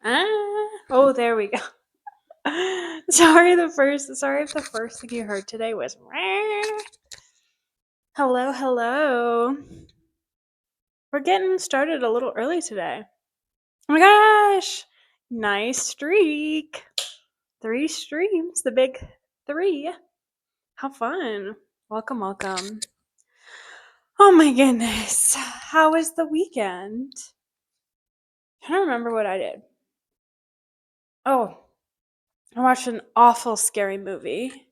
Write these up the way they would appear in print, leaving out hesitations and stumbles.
Oh, there we go. Sorry if the first thing you heard today was hello, hello. We're getting started a little early today. Oh my gosh! Nice streak. 3 streams, the big 3. How fun. Welcome, welcome. Oh my goodness. How was the weekend? I don't remember what I did. Oh, I watched an awful scary movie.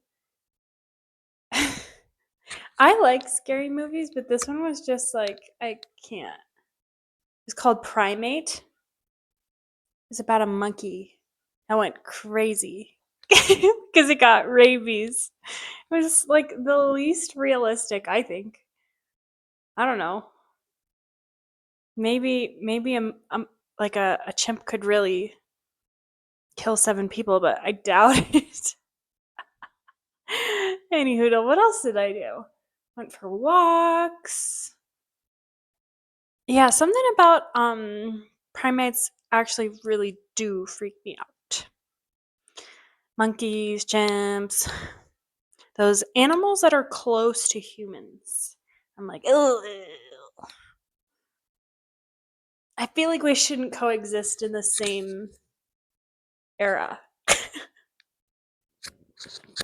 I like scary movies, but this one was just like, I can't. It's called Primate. It's about a monkey that went crazy because it got rabies. It was like the least realistic, I think. I don't know. Maybe like a chimp could really kill 7 people, but I doubt it. Anywho, what else did I do? Went for walks. Yeah, something about primates actually really do freak me out. Monkeys, chimps, those animals that are close to humans. I'm like, ugh. I feel like we shouldn't coexist in the same era.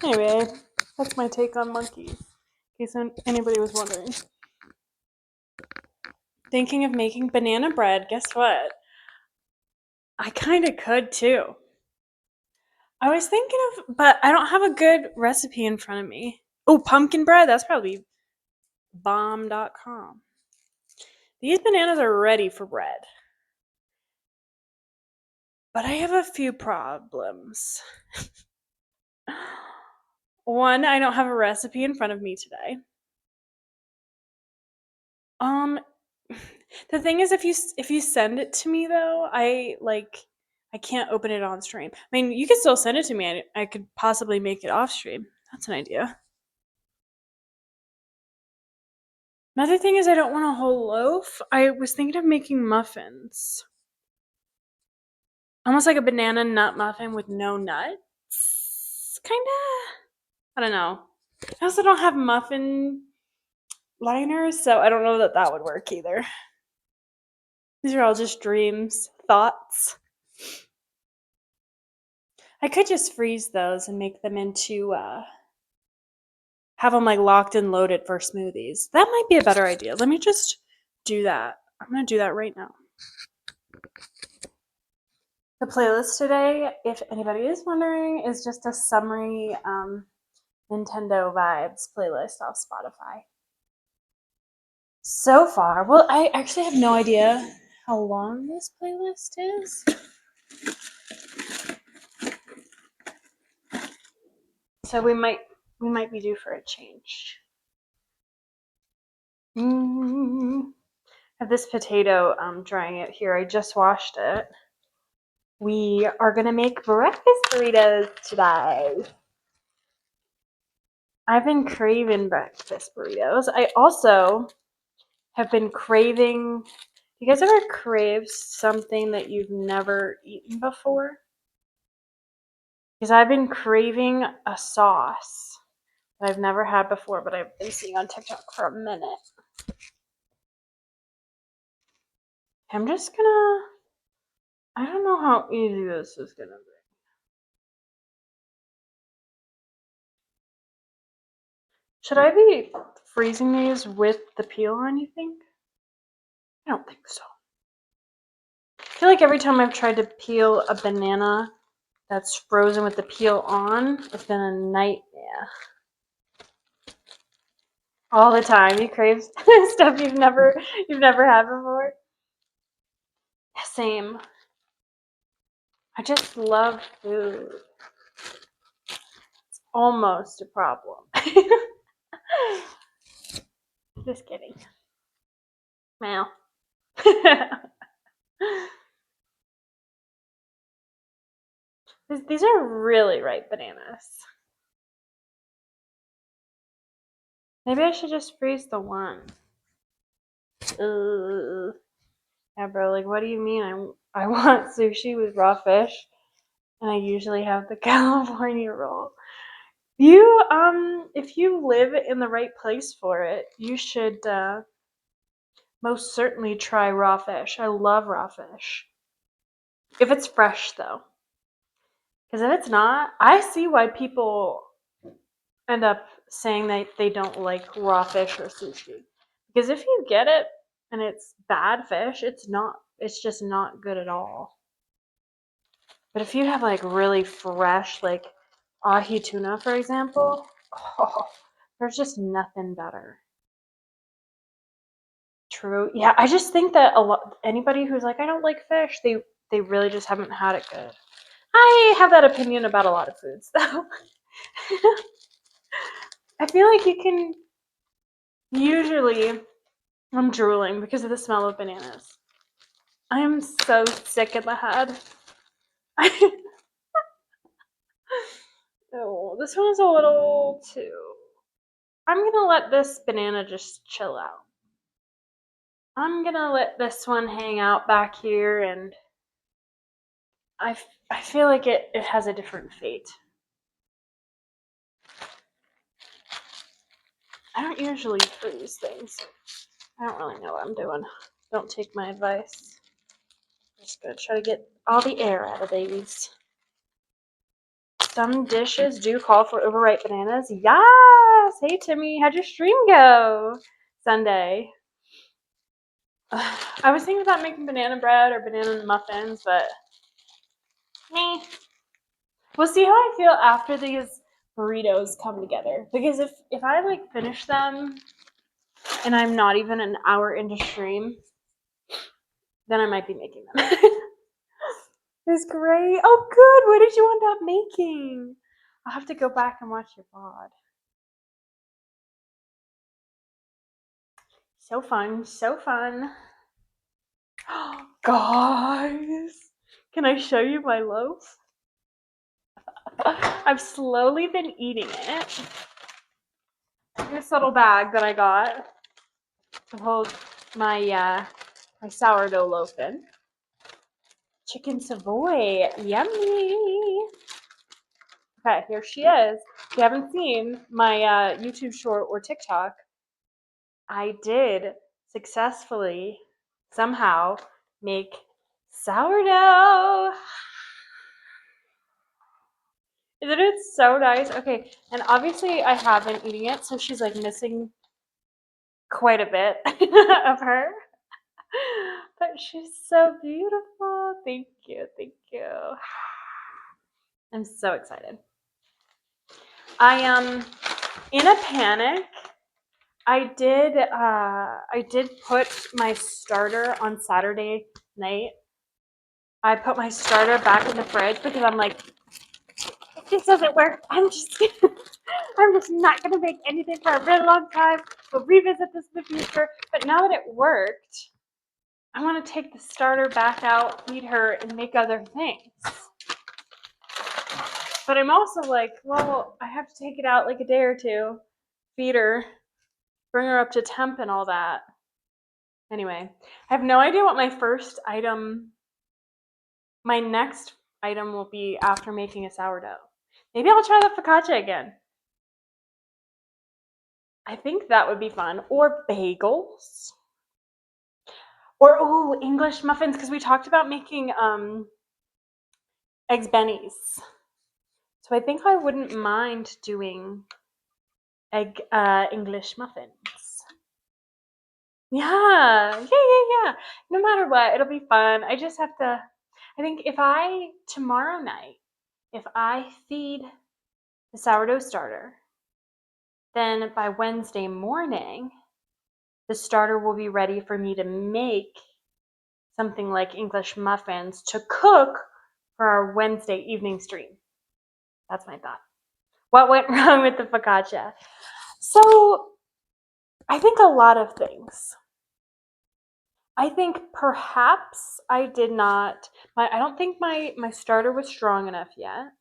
Anyway, that's my take on monkeys, in case anybody was wondering. Thinking of making banana bread. Guess what? I kind of could too. I was thinking of, but I don't have a good recipe in front of me. Oh, pumpkin bread? That's probably bomb.com. These bananas are ready for bread. But I have a few problems. One, I don't have a recipe in front of me today. The thing is, if you send it to me though, I can't open it on stream. I mean, you could still send it to me. I could possibly make it off stream. That's an idea. Another thing is I don't want a whole loaf. I was thinking of making muffins. Almost like a banana nut muffin with no nuts. Kinda. I don't know. I also don't have muffin liners, so I don't know that that would work either. These are all just dreams, thoughts. I could just freeze those and make them into, have them like locked and loaded for smoothies. That might be a better idea. Let me just do that. I'm going to do that right now. The playlist today, if anybody is wondering, is just a summary Nintendo vibes playlist off Spotify. So far, well, I actually have no idea how long this playlist is. So we might be due for a change. I have this potato drying it here. I just washed it. We are gonna make breakfast burritos today. I've been craving breakfast burritos. I also have been craving. You guys ever crave something that you've never eaten before? Because I've been craving a sauce that I've never had before, but I've been seeing on TikTok for a minute. I'm just gonna. I don't know how easy this is gonna be. Should I be freezing these with the peel on, you think? I don't think so. I feel like every time I've tried to peel a banana that's frozen with the peel on, it's been a nightmare. All the time. You crave stuff you've never had before. Same. I just love food. It's almost a problem. Just kidding. Well. These are really ripe bananas. Maybe I should just freeze the one. Yeah, bro, like, what do you mean I want sushi with raw fish, and I usually have the California roll. If you live in the right place for it, you should most certainly try raw fish. I love raw fish. If it's fresh, though. Because if it's not, I see why people end up saying that they don't like raw fish or sushi. Because if you get it and it's bad fish, it's just not good at all. But if you have like really fresh, like ahi tuna, for example, oh, there's just nothing better. True. Yeah, I just think that anybody who's like, I don't like fish, they really just haven't had it good. I have that opinion about a lot of foods, though. I feel like you can usually. I'm drooling because of the smell of bananas. I am so sick in the head. Oh, this one is a little too. I'm gonna let this banana just chill out. I'm gonna let this one hang out back here, and I feel like it has a different fate. I don't usually freeze things. I don't really know what I'm doing. Don't take my advice. Just gonna try to get all the air out of these. Some dishes do call for overripe bananas. Yes! Hey, Timmy, how'd your stream go Sunday? I was thinking about making banana bread or banana muffins, but meh. We'll see how I feel after these burritos come together. Because if I like finish them and I'm not even an hour into stream, then I might be making them. It was great. Oh, good. What did you end up making? I'll have to go back and watch your VOD. So fun, so fun. Guys, can I show you my loaf? I've slowly been eating it. This little bag that I got to hold my my sourdough loaf in. Chicken Savoy, yummy. Okay, here she is. If you haven't seen my YouTube short or TikTok, I did successfully somehow make sourdough. Isn't it so nice? Okay, and obviously I have been eating it, so she's like missing quite a bit of her. But she's so beautiful. Thank you, thank you. I'm so excited. I am in a panic. I did put my starter on Saturday night. I put my starter back in the fridge because I'm like, if this doesn't work, I'm just not gonna make anything for a really long time. We'll revisit this in the future. But now that it worked, I want to take the starter back out, feed her, and make other things. But I'm also like, well, I have to take it out like a day or two, feed her, bring her up to temp and all that. Anyway, I have no idea what my next item will be after making a sourdough. Maybe I'll try the focaccia again. I think that would be fun. Or bagels. Or, English muffins, because we talked about making eggs bennies. So I think I wouldn't mind doing English muffins. Yeah. No matter what, it'll be fun. I just have to, I think tomorrow night, if I feed the sourdough starter, then by Wednesday morning, the starter will be ready for me to make something like English muffins to cook for our Wednesday evening stream. That's my thought. What went wrong with the focaccia? So, I think a lot of things. I think perhaps I did not. I don't think my starter was strong enough yet.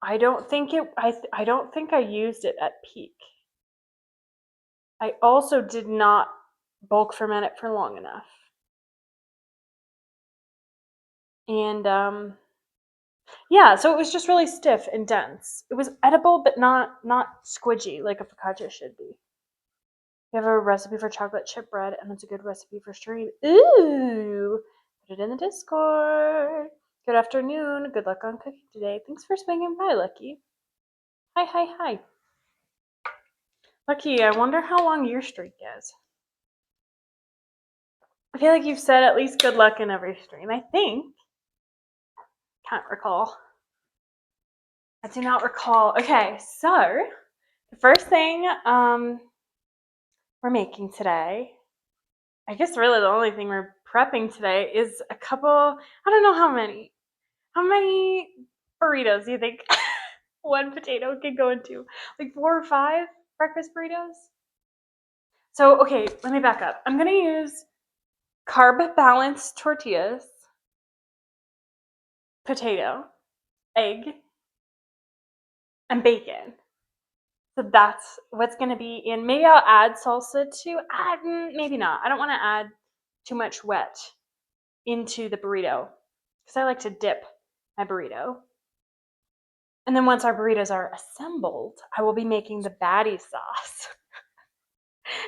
I don't think I don't think I used it at peak. I also did not bulk ferment it for long enough. And yeah, so it was just really stiff and dense. It was edible, but not squidgy like a focaccia should be. We have a recipe for chocolate chip bread, and it's a good recipe for stream. Ooh! Put it in the Discord. Good afternoon. Good luck on cooking today. Thanks for swinging by, Lucky. Hi, hi, hi. Lucky, I wonder how long your streak is. I feel like you've said at least good luck in every stream. I think. Can't recall. I do not recall. Okay, so the first thing we're making today, I guess really the only thing we're prepping today is a couple, I don't know how many. How many burritos do you think one potato can go into? Like 4 or 5 breakfast burritos? So, okay, let me back up. I'm going to use carb balanced tortillas, potato, egg, and bacon. So that's what's going to be in. Maybe I'll add salsa too. Maybe not. I don't want to add too much wet into the burrito because I like to dip my burrito. And then once our burritos are assembled, I will be making the baddie sauce.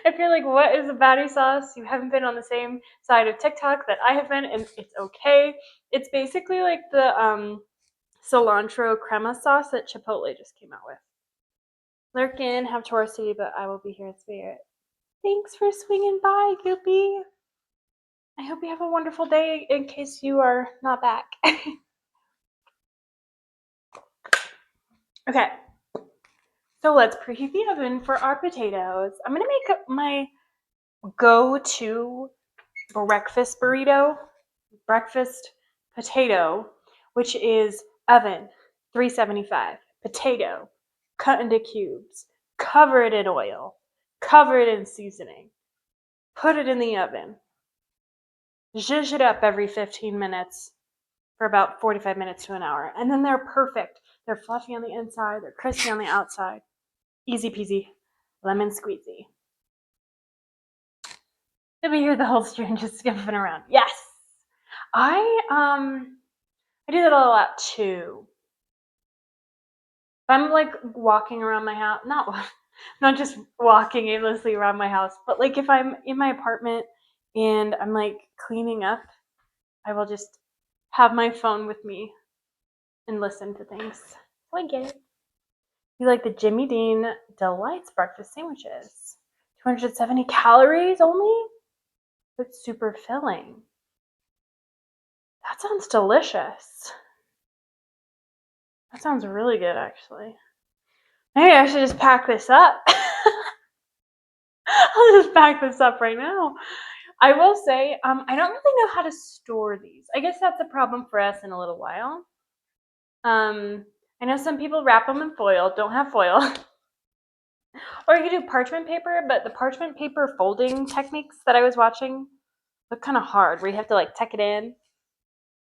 If you're like, what is a baddie sauce? You haven't been on the same side of TikTok that I have been, and it's okay. It's basically like the cilantro crema sauce that Chipotle just came out with. Lurk in, have Torsi, but I will be here in spirit. Thanks for swinging by, Goopy. I hope you have a wonderful day in case you are not back. Okay, so let's preheat the oven for our potatoes. I'm gonna make my go-to breakfast burrito, breakfast potato, which is oven 375, potato cut into cubes, cover it in oil, cover it in seasoning, put it in the oven, zhuzh it up every 15 minutes for about 45 minutes to an hour, and then they're perfect. They're fluffy on the inside, they're crispy on the outside. Easy peasy, lemon squeezy. Did we hear the whole stream just skipping around? Yes. I do that a lot too. If I'm like walking around my house, not just walking aimlessly around my house, but like if I'm in my apartment and I'm like cleaning up, I will just have my phone with me and listen to things. So I get it. You like the Jimmy Dean Delights breakfast sandwiches. 270 calories only? But super filling. That sounds delicious. That sounds really good, actually. Maybe I should just pack this up. I'll just pack this up right now. I will say, I don't really know how to store these. I guess that's a problem for us in a little while. I know some people wrap them in foil. Don't have foil. Or you could do parchment paper, but the parchment paper folding techniques that I was watching look kind of hard, where you have to like tuck it in.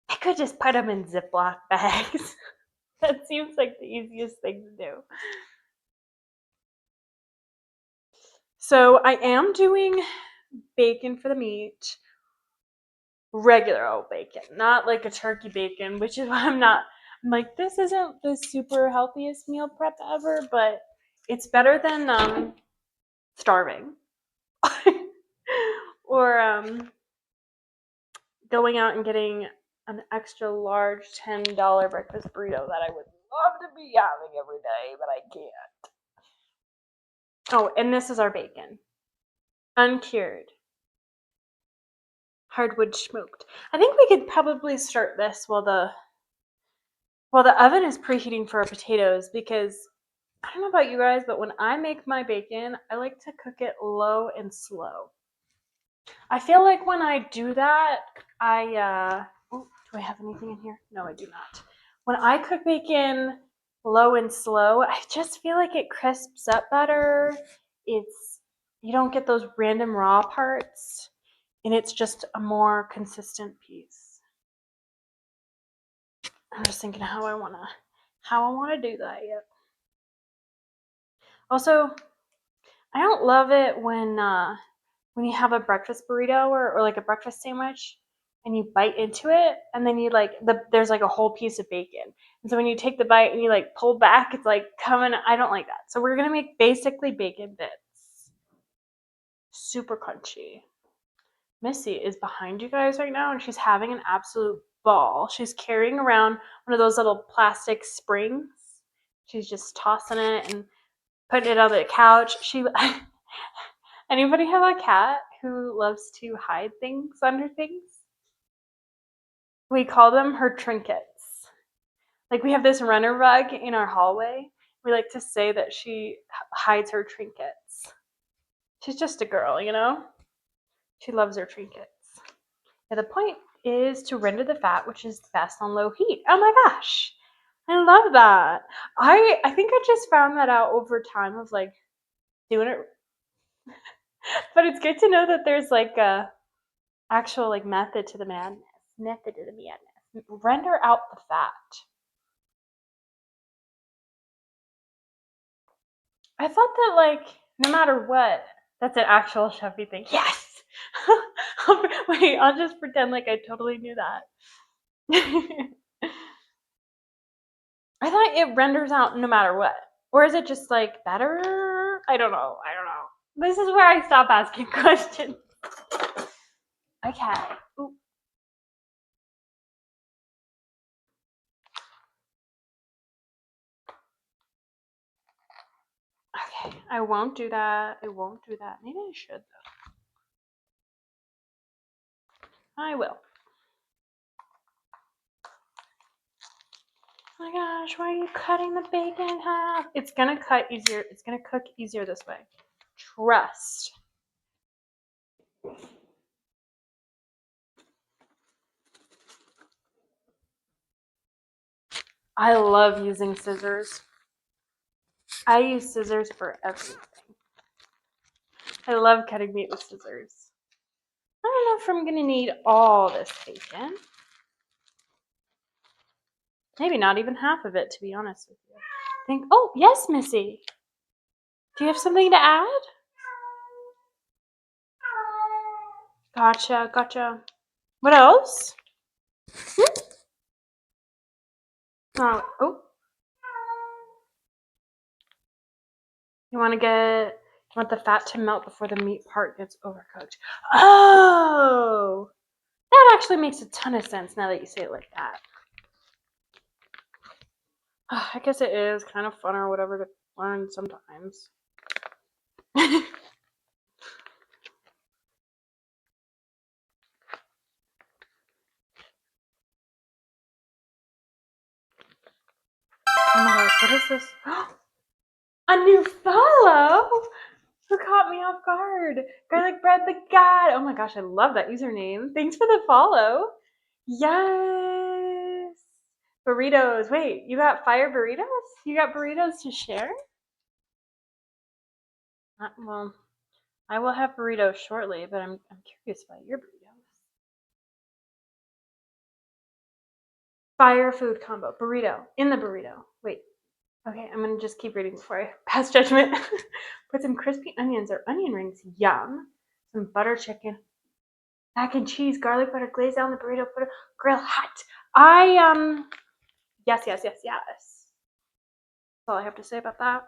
I could just put them in Ziploc bags. That seems like the easiest thing to do. So I am doing bacon for the meat. Regular old bacon, not like a turkey bacon, which is why I'm like, this isn't the super healthiest meal prep ever, but it's better than starving. Or going out and getting an extra large $10 breakfast burrito that I would love to be having every day, but I can't. Oh, and this is our bacon. Uncured. Hardwood smoked. I think we could probably start this while the oven is preheating for our potatoes, because I don't know about you guys, but when I make my bacon, I like to cook it low and slow. I feel like when I do that, do I have anything in here? No, I do not. When I cook bacon low and slow, I just feel like it crisps up better. You don't get those random raw parts, and it's just a more consistent piece. I'm just thinking how I wanna do that yet. Also, I don't love it when when you have a breakfast burrito or like a breakfast sandwich and you bite into it and then you like there's like a whole piece of bacon. And so when you take the bite and you like pull back, it's like coming. I don't like that. So we're gonna make basically bacon bits. Super crunchy. Missy is behind you guys right now and she's having an absolute ball. She's carrying around one of those little plastic springs. She's just tossing it and putting it on the couch. Anybody have a cat who loves to hide things under things? We call them her trinkets. Like we have this runner rug in our hallway. We like to say that she hides her trinkets. She's just a girl, you know? She loves her trinkets. Yeah, the point is to render the fat, which is best on low heat. Oh my gosh. I love that. I think I just found that out over time of like doing it. But it's good to know that there's like a actual like method to the madness. Method to the madness. Render out the fat. I thought that like no matter what, that's an actual chefy thing. Yes. Wait, I'll just pretend like I totally knew that. I thought it renders out no matter what. Or is it just like better? I don't know. This is where I stop asking questions. Okay. Ooh. Okay. I won't do that. Maybe I should though. I will. Oh my gosh, why are you cutting the bacon in half? It's gonna cut easier. It's gonna cook easier this way. Trust. I love using scissors. I use scissors for everything. I love cutting meat with scissors. I don't know if I'm gonna need all this bacon. Maybe not even half of it, to be honest with you. Oh, yes, Missy. Do you have something to add? Gotcha. What else? Oh. You want the fat to melt before the meat part gets overcooked. Oh, that actually makes a ton of sense now that you say it like that. I guess it is kind of fun or whatever to learn sometimes. Oh my gosh, what is this? A new follow? Who caught me off guard? Garlic bread the god. Oh my gosh, I love that username. Thanks for the follow. Yes. Burritos. Wait, you got fire burritos? You got burritos to share? Well, I will have burritos shortly, but I'm curious about your burritos. Fire food combo. Burrito. In the burrito. Wait. Okay, I'm gonna just keep reading before I pass judgment. Put some crispy onions or onion rings. Yum. Some butter chicken. Mac and cheese, garlic butter glaze down the burrito, put a grill hot. Yes. That's all I have to say about that.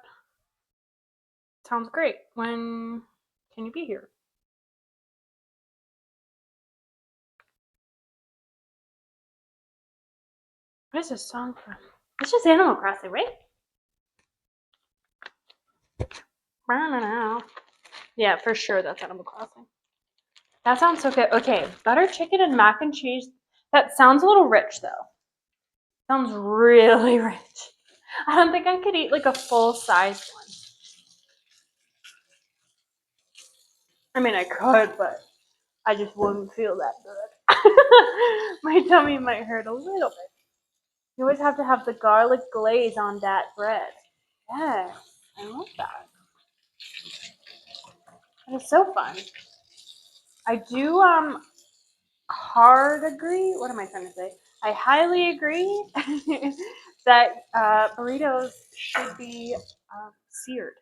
Sounds great. When can you be here? What is this song from? It's just Animal Crossing, right? Yeah, for sure that's Animal Crossing. That sounds so good. Okay, butter chicken and mac and cheese. That sounds a little rich though. Sounds really rich. I don't think I could eat like a full size one. I mean, I could, but I just wouldn't feel that good. My tummy might hurt a little bit. You always have to have the garlic glaze on that bread. Yes, I love that. That is so fun. I do hard agree. What am I trying to say? I highly agree that burritos should be seared.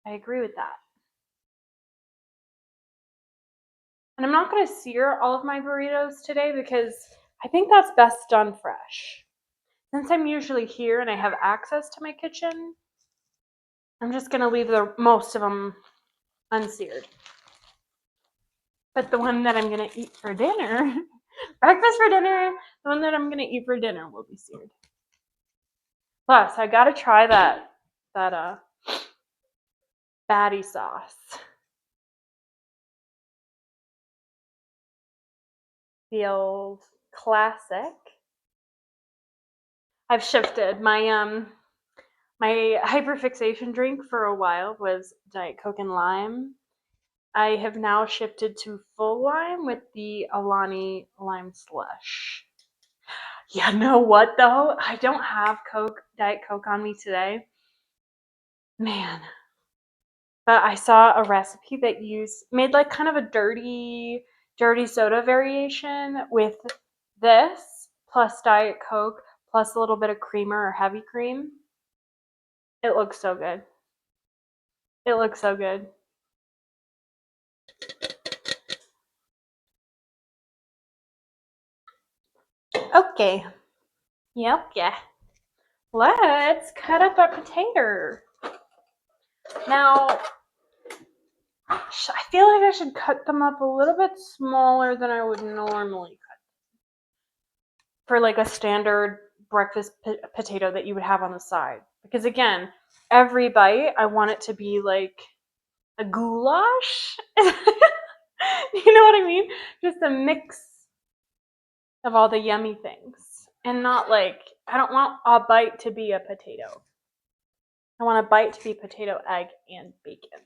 I agree with that. And I'm not going to sear all of my burritos today because I think that's best done fresh. Since I'm usually here and I have access to my kitchen, I'm just going to leave the most of them unseared. But the one that I'm going to eat for dinner, breakfast for dinner, the one that I'm going to eat for dinner will be seared. Plus, I got to try that batty sauce. The old classic. I've shifted. My hyperfixation drink for a while was Diet Coke and lime. I have now shifted to full lime with the Alani lime slush. Yeah, know what though? I don't have Diet Coke on me today. Man. But I saw a recipe that made like kind of a dirty soda variation with this plus Diet Coke plus a little bit of creamer or heavy cream. It looks so good. It looks so good. Okay. Yep, yeah. Let's cut up our potato. Now, I feel like I should cut them up a little bit smaller than I would normally cut for like a standard breakfast potato that you would have on the side. Because again, every bite, I want it to be like a goulash. You know what I mean? Just a mix of all the yummy things. And not like, I don't want a bite to be a potato. I want a bite to be potato, egg, and bacon.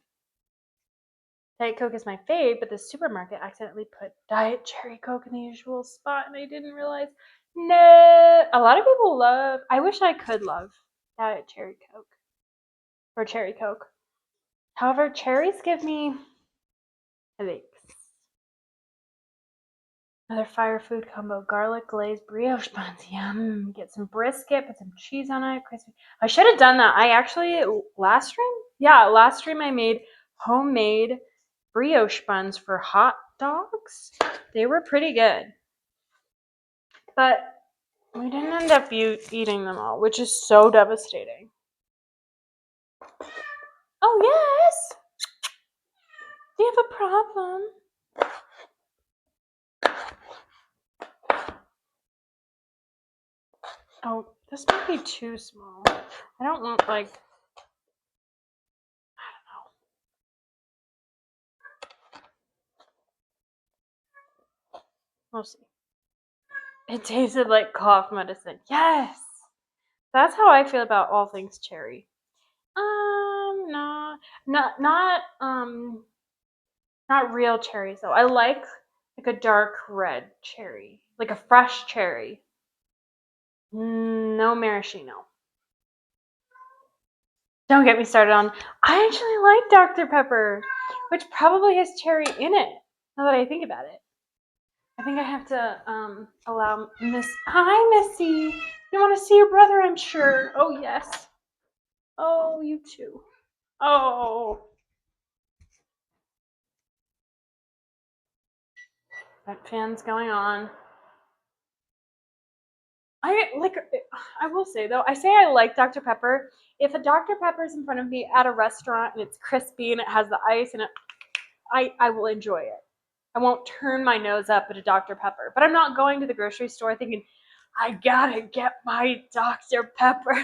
Diet Coke is my fave, but the supermarket accidentally put Diet Cherry Coke in the usual spot, and I didn't realize. No, a lot of people love. I wish I could love Diet Cherry Coke or Cherry Coke. However, cherries give me headaches. Another fire food combo: garlic glazed brioche buns. Yum! Get some brisket, put some cheese on it, crispy. I should have done that. I actually last stream I made homemade brioche buns for hot dogs. They were pretty good. But we didn't end up eating them all, which is so devastating. Oh, yes! Do you have a problem? Oh, this might be too small. I don't want, like, I don't know. We'll see. It tasted like cough medicine. Yes! That's how I feel about all things cherry. Not real cherries though. I like a dark red cherry, like a fresh cherry. No maraschino. Don't get me started on. I actually like Dr. Pepper, which probably has cherry in it. Now that I think about it, I think I have to allow Miss. Hi, Missy. You want to see your brother? I'm sure. Oh yes. Oh, you too. Oh. That fan's going on. I will say though, I say I like Dr. Pepper. If a Dr. Pepper is in front of me at a restaurant and it's crispy and it has the ice and I will enjoy it. I won't turn my nose up at a Dr. Pepper. But I'm not going to the grocery store thinking, I gotta get my Dr. Pepper.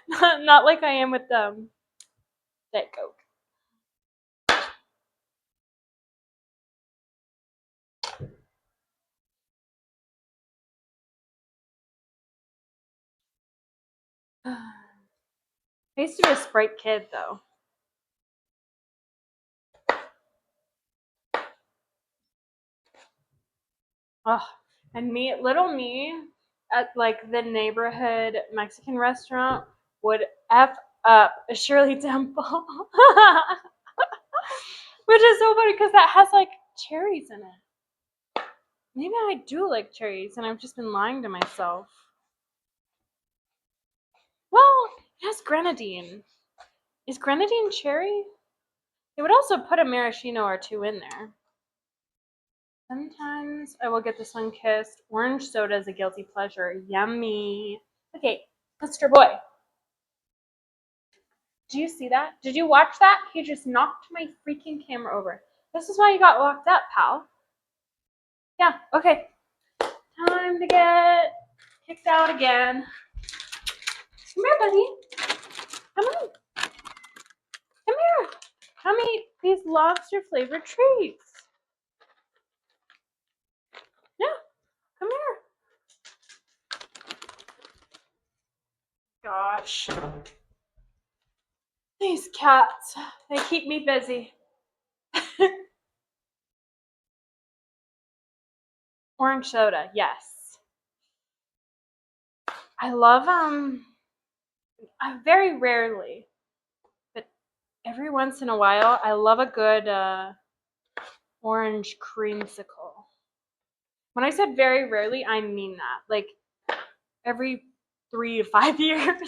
Not like I am with Diet Coke. I used to be a Sprite kid though. Oh, and little me, at like the neighborhood Mexican restaurant would F up Shirley Temple. Which is so funny because that has like cherries in it. Maybe I do like cherries and I've just been lying to myself. Well, it has grenadine. Is grenadine cherry? They would also put a maraschino or two in there. Sometimes I will get the sun-kissed. Orange soda is a guilty pleasure. Yummy. Okay, Mr. Boy. Do you see that? Did you watch that? He just knocked my freaking camera over. This is why you got locked up, pal. Yeah, okay. Time to get kicked out again. Come here, buddy. Come on. Come here. Come eat these lobster flavored treats. Yeah, come here. Gosh. These cats, they keep me busy. Orange soda, yes. I love very rarely, but every once in a while, I love a good orange creamsicle. When I said very rarely, I mean that. Like every 3 to 5 years.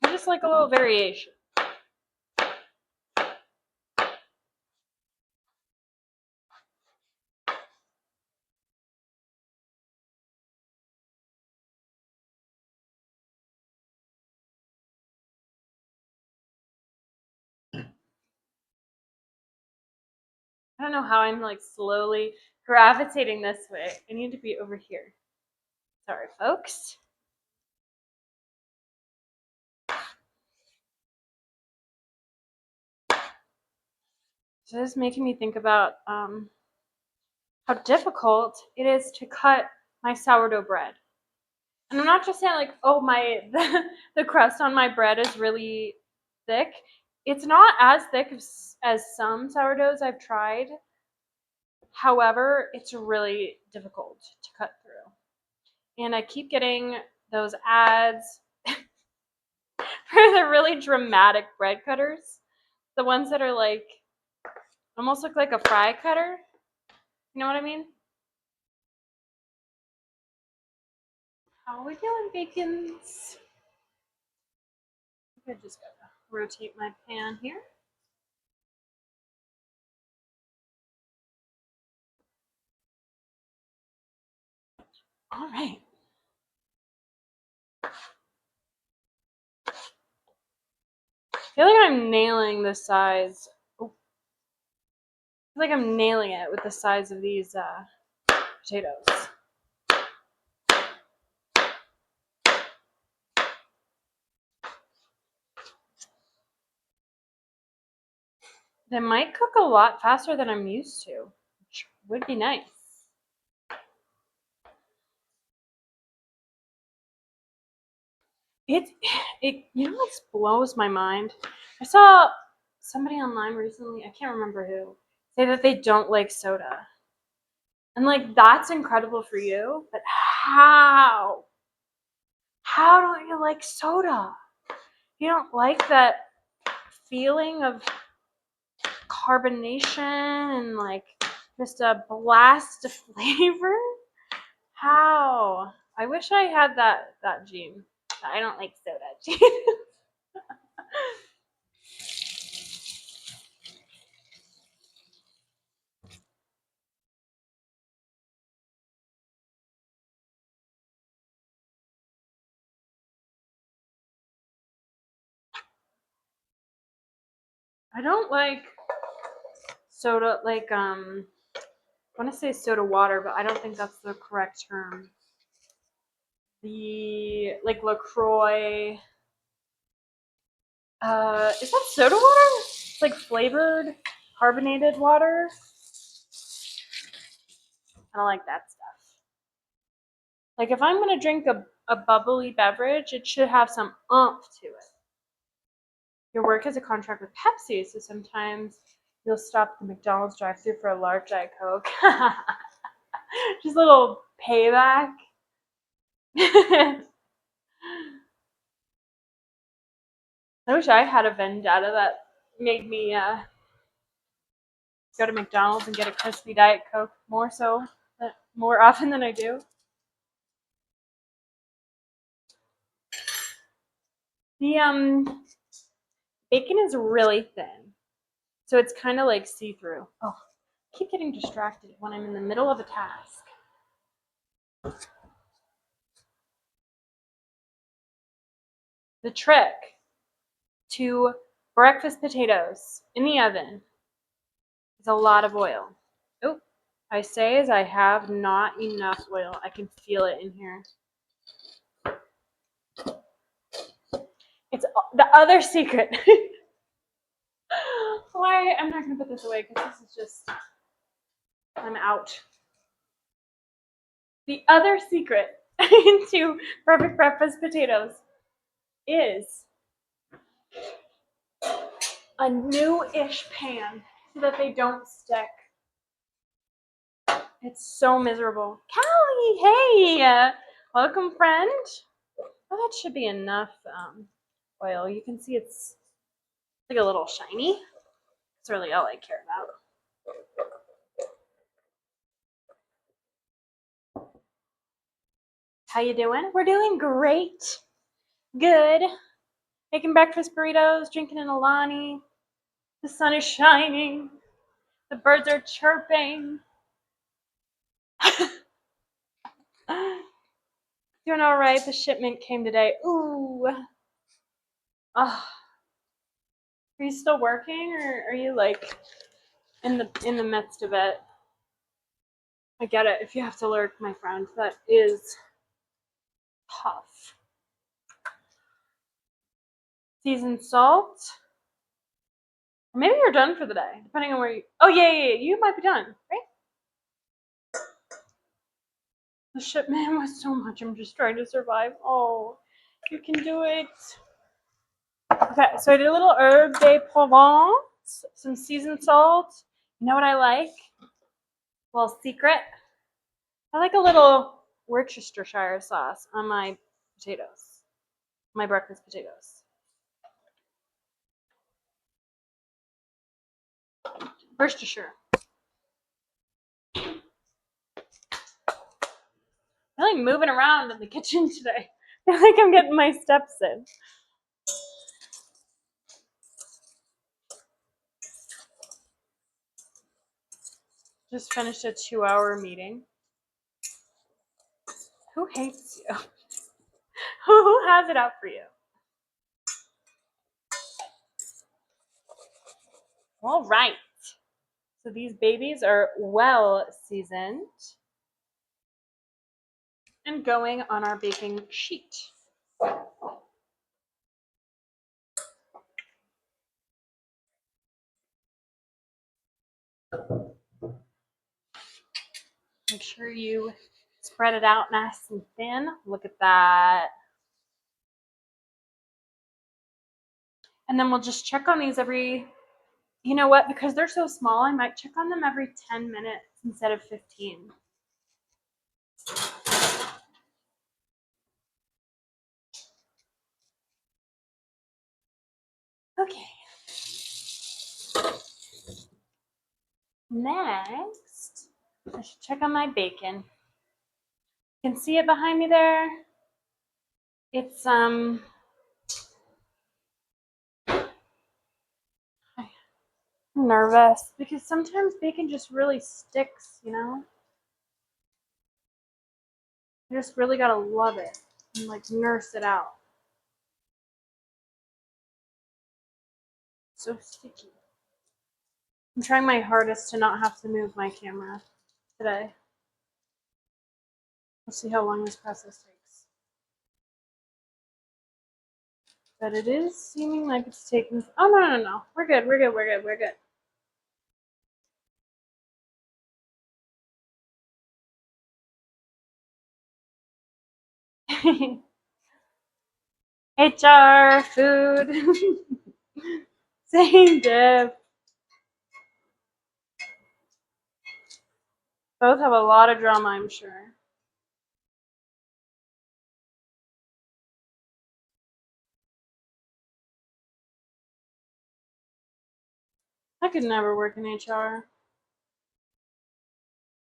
I just like a little variation. I don't know how I'm like slowly gravitating this way. I need to be over here. Sorry, folks. So this is making me think about how difficult it is to cut my sourdough bread. And I'm not just saying like, oh, the crust on my bread is really thick. It's not as thick as some sourdoughs I've tried. However, it's really difficult to cut through. And I keep getting those ads for the really dramatic bread cutters. The ones that are like, almost look like a fry cutter. You know what I mean? How are we doing, bacons? I just gotta rotate my pan here. All right. I feel like I'm nailing the size. Oh, I feel like I'm nailing it with the size of these potatoes. They might cook a lot faster than I'm used to, which would be nice. It you know what blows my mind? I saw somebody online recently, I can't remember who, say that they don't like soda. And like that's incredible for you, but how? How don't you like soda? You don't like that feeling of carbonation and like just a blast of flavor? How? I wish I had that gene. I don't like soda gene. I don't like soda like I want to say soda water, but I don't think that's the correct term. The like LaCroix. Is that soda water? It's like flavored carbonated water. I don't like that stuff. Like if I'm gonna drink a bubbly beverage, it should have some oomph to it. Your work has a contract with Pepsi, so sometimes you'll stop the McDonald's drive-thru for a large Diet Coke. Just a little payback. I wish I had a vendetta that made me go to McDonald's and get a crispy Diet Coke more often than I do. The bacon is really thin. So it's kind of like see-through. Oh, I keep getting distracted when I'm in the middle of a task. The trick to breakfast potatoes in the oven is a lot of oil. Oh, I say as I have not enough oil. I can feel it in here. It's the other secret. Why? I'm not going to put this away because this is just, I'm out. The other secret to perfect breakfast potatoes is a new-ish pan so that they don't stick. It's so miserable. Callie, hey! Welcome, friend. Oh, that should be enough oil. You can see it's like a little shiny. That's really all I care about. How you doing? We're doing great. Good. Making breakfast burritos, drinking an Alani. The sun is shining. The birds are chirping. Doing all right. The shipment came today. Ooh. Oh. Are you still working, or are you like in the midst of it? I get it. If you have to lurk, my friend, that is tough. Seasoned salt. Or maybe you're done for the day, depending on where you. Oh yeah. You might be done, right? The shipment was so much. I'm just trying to survive. Oh, you can do it. Okay, so I did a little herb de Provence, some seasoned salt. You know what I like? Little secret. I like a little Worcestershire sauce on my potatoes, my breakfast potatoes. Worcestershire. I'm really moving around in the kitchen today. I feel like I'm getting my steps in. Just finished a 2-hour meeting. Who hates you? Who has it out for you? All right. So these babies are well seasoned and going on our baking sheet. Make sure you spread it out nice and thin. Look at that. And then we'll just check on these every, you know what, because they're so small, I might check on them every 10 minutes instead of 15. Okay. Next, I should check on my bacon. You can see it behind me there. It's I'm nervous because sometimes bacon just really sticks, you know? You just really gotta love it and like nurse it out. So sticky. I'm trying my hardest to not have to move my camera today. We'll see how long this process takes. But it is seeming like it's taking. Oh, no. We're good. HR, food, same diff. Both have a lot of drama, I'm sure. I could never work in HR.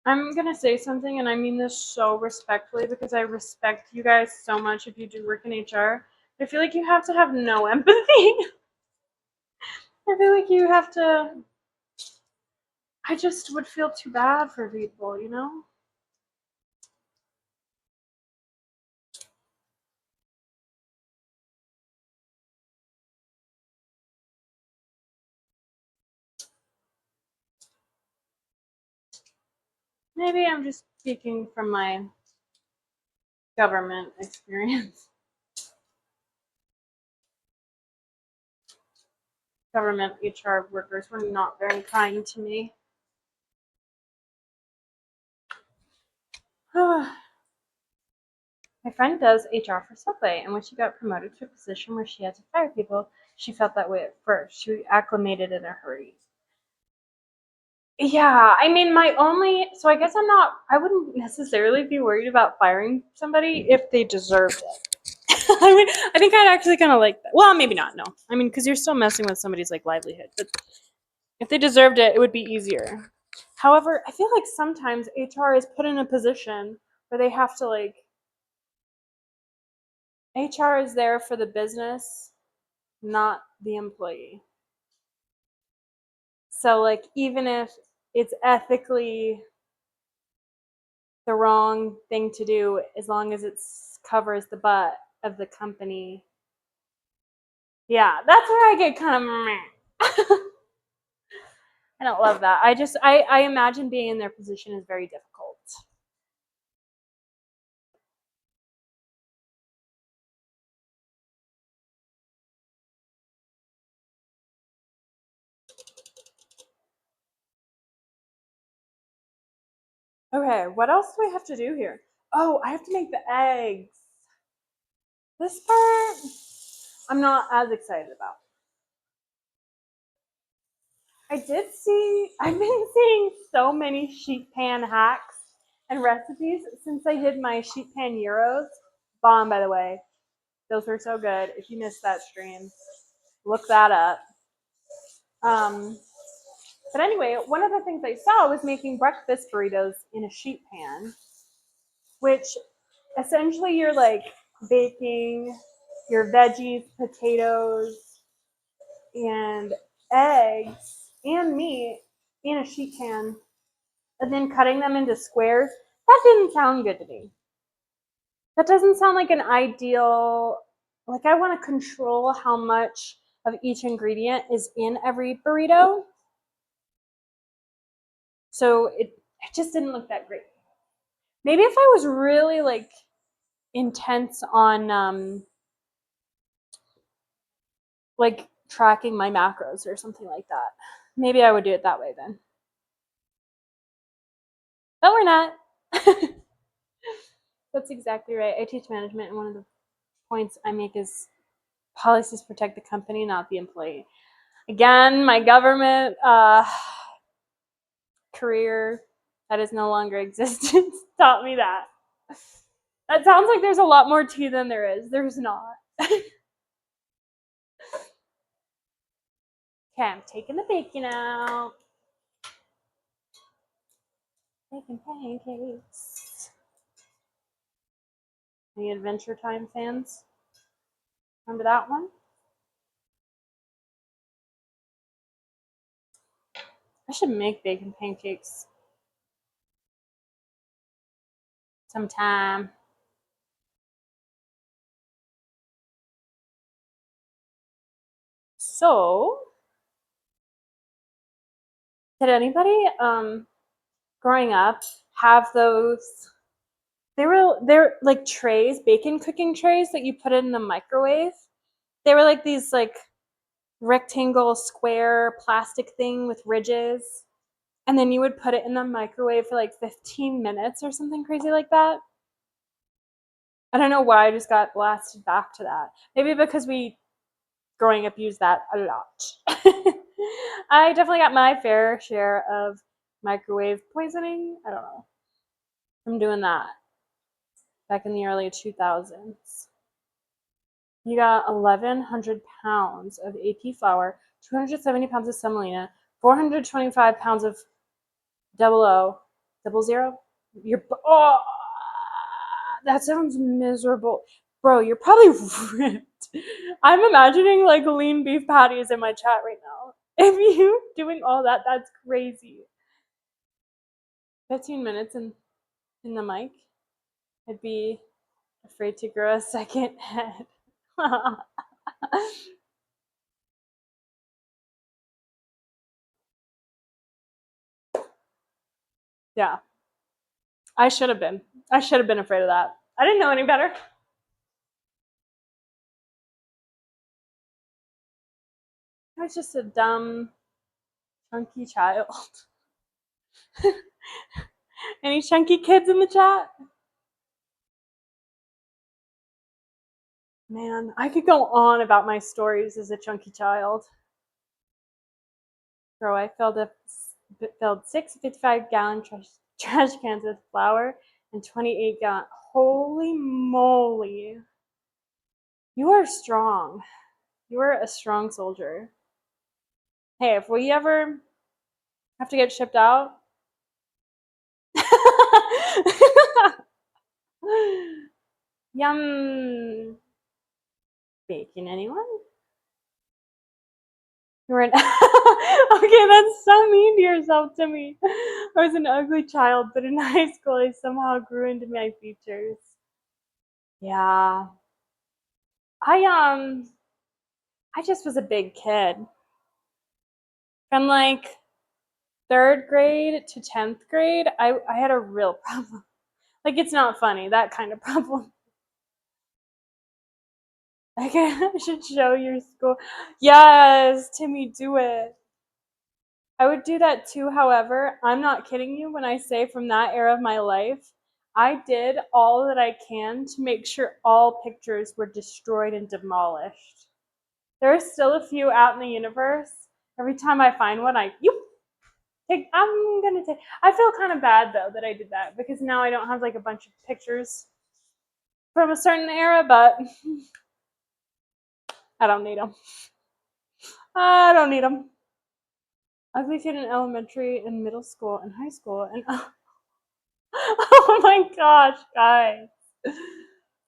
I'm gonna say something, and I mean this so respectfully because I respect you guys so much if you do work in HR. I feel like you have to have no empathy. I feel like you have to I just would feel too bad for people, you know? Maybe I'm just speaking from my government experience. Government HR workers were not very kind to me. My friend does HR for Subway, and when she got promoted to a position where she had to fire people, she felt that way at first. She acclimated in a hurry. Yeah, I mean, I guess I wouldn't necessarily be worried about firing somebody if they deserved it. I mean, I think I'd actually kind of like that. Well, maybe not, no. I mean, because you're still messing with somebody's like livelihood. But if they deserved it, it would be easier. However, I feel like sometimes HR is put in a position where they have to like, HR is there for the business, not the employee. So, like, even if it's ethically the wrong thing to do, as long as it covers the butt of the company. Yeah, that's where I get kind of meh. I don't love that. I imagine being in their position is very difficult. Okay, what else do I have to do here? Oh, I have to make the eggs. This part, I'm not as excited about. I've been seeing so many sheet pan hacks and recipes since I did my sheet pan gyros. Bomb, by the way. Those were so good. If you missed that stream, look that up. Um, but anyway, one of the things I saw was making breakfast burritos in a sheet pan, which essentially you're like baking your veggies, potatoes, and eggs and meat in a sheet pan and then cutting them into squares. That didn't sound good to me. That doesn't sound like an ideal, like I want to control how much of each ingredient is in every burrito. So it just didn't look that great. Maybe if I was really like intense on like tracking my macros or something like that, maybe I would do it that way then. But we're not. That's exactly right. I teach management, and one of the points I make is policies protect the company, not the employee. Again, my government career that is no longer existence taught me that. That sounds like there's a lot more tea than there is. There's not. Okay, I'm taking the bacon out. Making pancakes. Any Adventure Time fans? Remember that one? I should make bacon pancakes sometime. So, did anybody growing up have those? They're like trays, bacon cooking trays that you put in the microwave. They were like these like rectangle square plastic thing with ridges. And then you would put it in the microwave for like 15 minutes or something crazy like that. I don't know why I just got blasted back to that. Maybe because we growing up used that a lot. I definitely got my fair share of microwave poisoning. I don't know. I'm doing that back in the early 2000s. You got 1,100 pounds of AP flour, 270 pounds of semolina, 425 pounds of double zero. That sounds miserable, bro. You're probably ripped. I'm imagining like lean beef patties in my chat right now. If you doing all that, that's crazy. 15 minutes in the mic, I'd be afraid to grow a second head. Yeah, I should have been. I should have been afraid of that. I didn't know any better. I was just a dumb, chunky child. Any chunky kids in the chat? Man, I could go on about my stories as a chunky child. Bro, I filled 6 55-gallon trash cans with flour and 28-gallon. Holy moly. You are strong. You are a strong soldier. Hey, if we ever have to get shipped out. Yum. Bacon, anyone? You're an okay, that's so mean to yourself, Timmy. I was an ugly child, but in high school I somehow grew into my features. Yeah. I just was a big kid. From like 3rd grade to 10th grade, I had a real problem. Like, it's not funny, that kind of problem. Like, I should show your school. Yes, Timmy, do it. I would do that too, however, I'm not kidding you when I say from that era of my life, I did all that I can to make sure all pictures were destroyed and demolished. There are still a few out in the universe. Every time I find one, I'm gonna take. I feel kind of bad though that I did that because now I don't have like a bunch of pictures from a certain era, but I don't need them. I don't need them. Ugly kid in elementary and middle school and high school and oh my gosh, guys.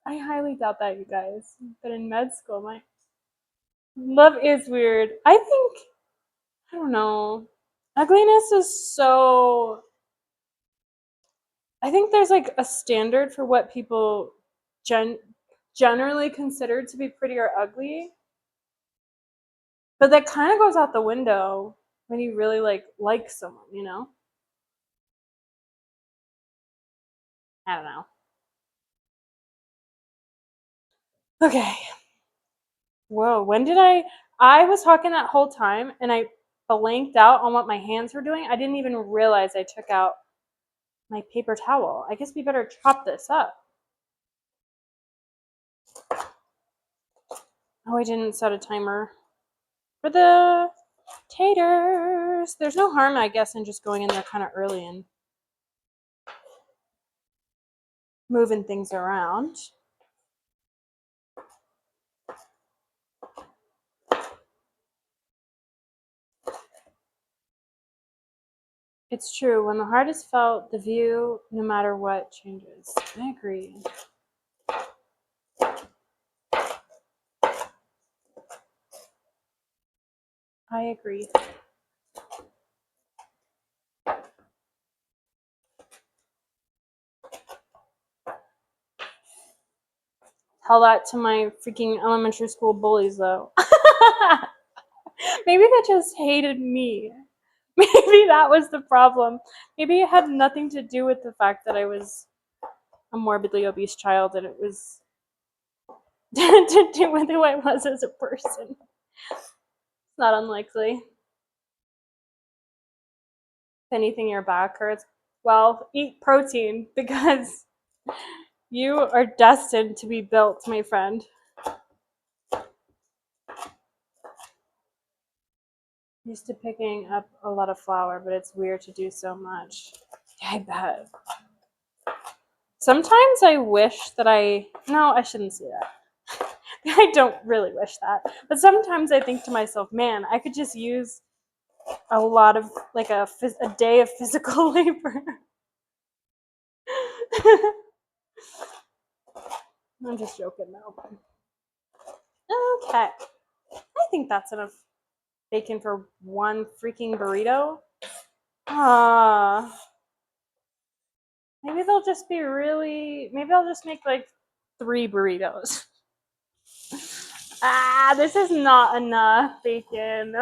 I highly doubt that, you guys. But in med school, my love is weird. I don't know. Ugliness is so. I think there's like a standard for what people generally consider to be pretty or ugly. But that kind of goes out the window when you really like someone, you know? I don't know. Okay. Whoa, when did I was talking that whole time and I blanked out on what my hands were doing. I didn't even realize I took out my paper towel. I guess we better chop this up. Oh, I didn't set a timer for the taters. There's no harm, I guess, in just going in there kind of early and moving things around. It's true. When the heart is felt, the view, no matter what, changes. I agree. I agree. Tell that to my freaking elementary school bullies, though. Maybe they just hated me. Maybe that was the problem. Maybe it had nothing to do with the fact that I was a morbidly obese child and it was to do with who I was as a person. It's not unlikely. If anything, your back hurts, well, eat protein because you are destined to be built, my friend. Used to picking up a lot of flour, but it's weird to do so much. Yeah, I bet. Sometimes I wish that no, I shouldn't say that. I don't really wish that. But sometimes I think to myself, man, I could just use a lot of, like a day of physical labor. I'm just joking though. Okay. I think that's enough bacon for one freaking burrito. Ah. Maybe they'll just be maybe I'll just make like 3 burritos. This is not enough bacon.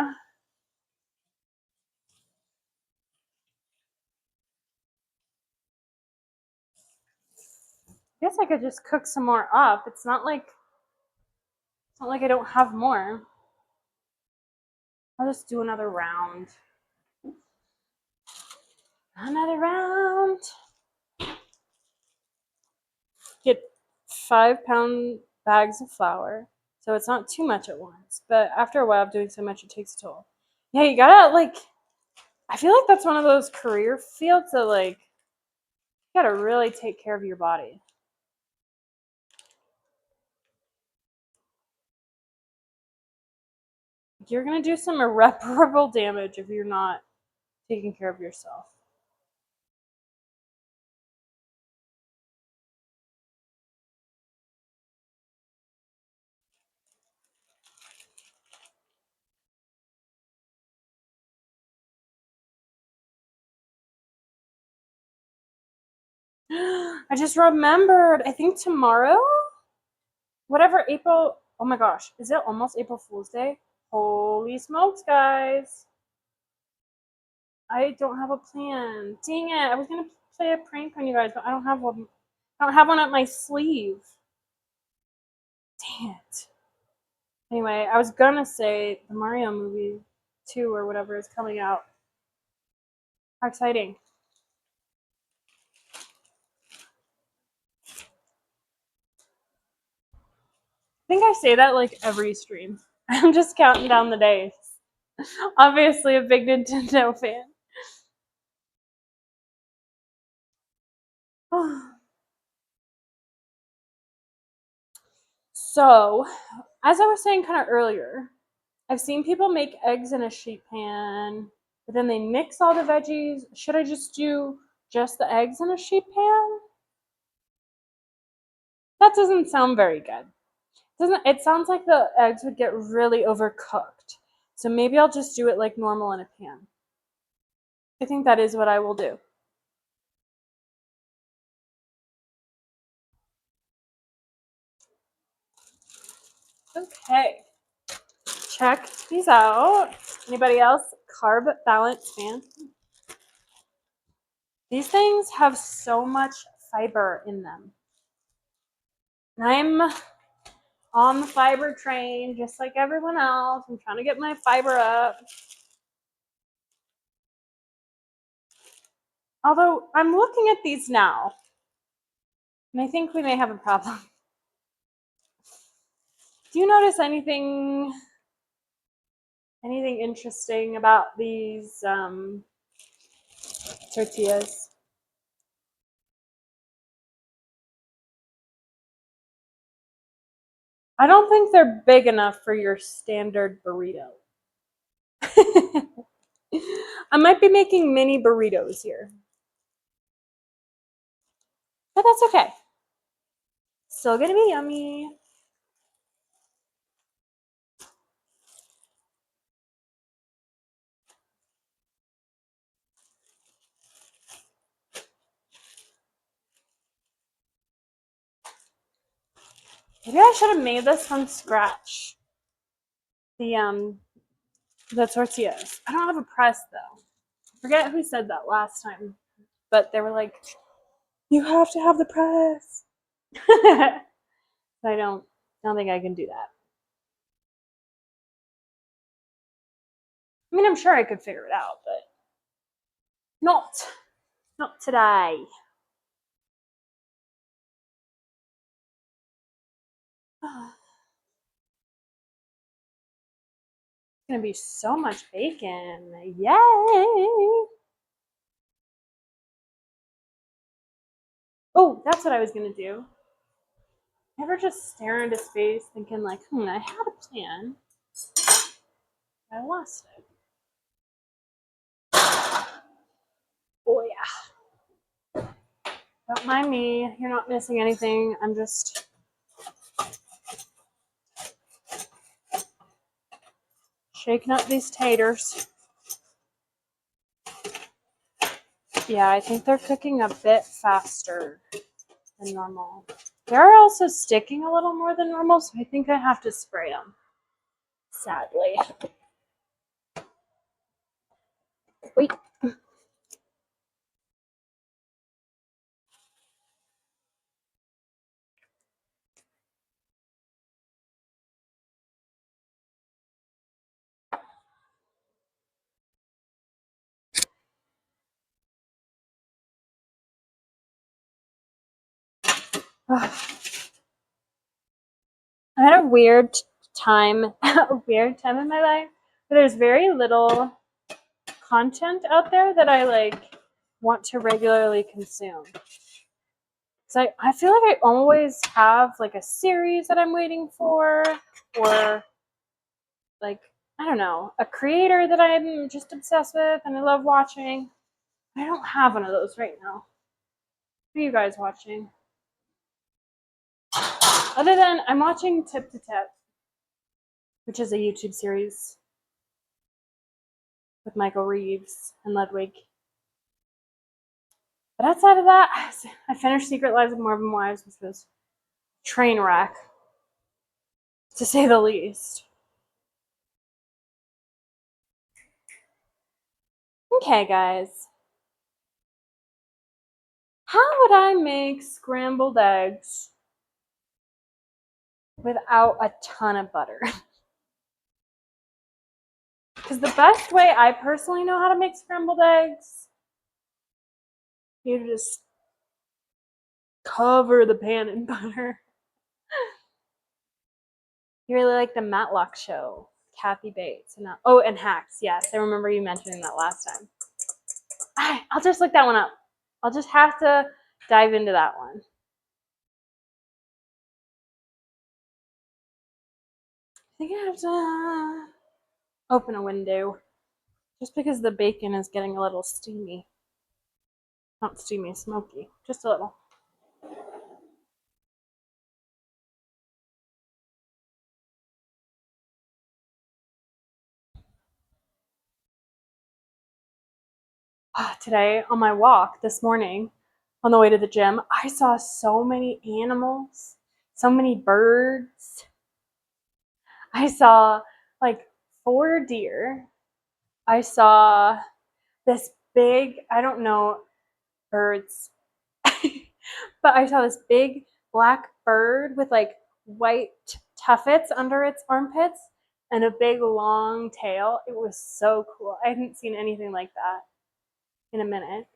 I guess I could just cook some more up. It's not like I don't have more. I'll just do another round. Another round. Get 5-pound bags of flour. So it's not too much at once. But after a while of doing so much, it takes a toll. Yeah, you gotta I feel like that's one of those career fields that you gotta really take care of your body. You're gonna do some irreparable damage if you're not taking care of yourself. I just remembered, I think tomorrow, whatever April, oh my gosh, is it almost April Fool's Day? Holy smokes, guys. I don't have a plan. Dang it, I was gonna play a prank on you guys, but I don't have one. I don't have one up my sleeve. Dang it. Anyway, I was gonna say the Mario movie 2 or whatever is coming out. How exciting. I think I say that like every stream. I'm just counting down the days. Obviously a big Nintendo fan. So, as I was saying kind of earlier, I've seen people make eggs in a sheet pan, but then they mix all the veggies. Should I just do just the eggs in a sheet pan? That doesn't sound very good. Doesn't it sounds like the eggs would get really overcooked. So maybe I'll just do it like normal in a pan. I think that is what I will do. Okay. Check these out. Anybody else? Carb balance fan. These things have so much fiber in them. And I'm on the fiber train just like everyone else. I'm trying to get my fiber up. Although I'm looking at these now, and I think we may have a problem. Do you notice anything interesting about these tortillas? I don't think they're big enough for your standard burrito. I might be making mini burritos here. But that's okay. Still gonna be yummy. Maybe I should have made this from scratch. The tortillas. I don't have a press though. I forget who said that last time, but they were like, "You have to have the press." I don't think I can do that. I mean, I'm sure I could figure it out, but not today. It's gonna be so much bacon. Yay! Oh, that's what I was gonna do. Never just stare into space thinking like, I had a plan. I lost it. Oh yeah. Don't mind me. You're not missing anything. I'm just shaking up these taters. Yeah, I think they're cooking a bit faster than normal. They're also sticking a little more than normal, so I think I have to spray them. Sadly. Wait. I had a weird time in my life, but there's very little content out there that I like want to regularly consume. So I feel like I always have like a series that I'm waiting for, or like, I don't know, a creator that I'm just obsessed with and I love watching. I don't have one of those right now. What are you guys watching? Other than I'm watching Tip to Tip, which is a YouTube series with Michael Reeves and Ludwig. But outside of that, I finished Secret Lives of Morbid Wives, which was a train wreck, to say the least. Okay, guys. How would I make scrambled eggs without a ton of butter? Because the best way I personally know how to make scrambled eggs, you just cover the pan in butter. You really like the Matlock Show, Kathy Bates, and Hacks. Yes, I remember you mentioning that last time. I'll just look that one up. I'll just have to dive into that one. I think I have to open a window just because the bacon is getting a little steamy. Not steamy, smoky, just a little. Today on my walk this morning on the way to the gym, I saw so many animals, so many birds. I saw like 4 deer. I saw this big, I don't know birds, but I saw this big black bird with like white tuffets under its armpits and a big long tail. It was so cool. I hadn't seen anything like that in a minute.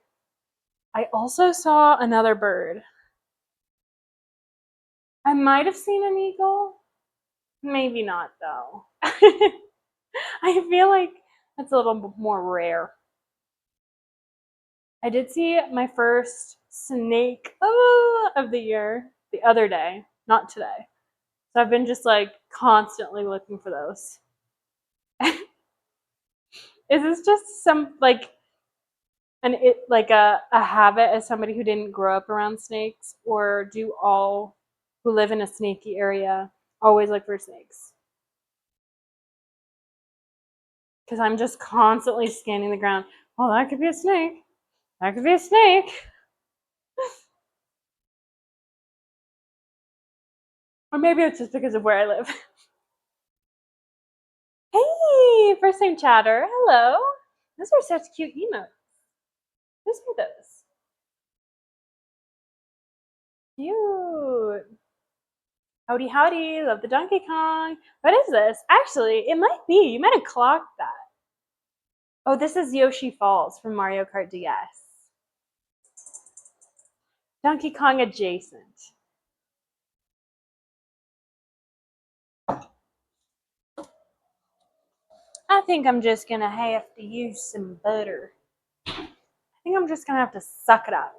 I also saw another bird. I might have seen an eagle. Maybe not, though. I feel like that's a little more rare. I did see my first snake of the year the other day, not today. So I've been just like constantly looking for those. Is this just some like a habit as somebody who didn't grow up around snakes, or do all who live in a snaky area always look for snakes? Because I'm just constantly scanning the ground. Oh, that could be a snake. That could be a snake. Or maybe it's just because of where I live. Hey, first time chatter. Hello. Those are such cute emotes. Who's for those? Cute. Howdy, howdy. Love the Donkey Kong. What is this? Actually, it might be. You might have clocked that. Oh, this is Yoshi Falls from Mario Kart DS. Donkey Kong adjacent. I think I'm just gonna have to use some butter. I think I'm just gonna have to suck it up.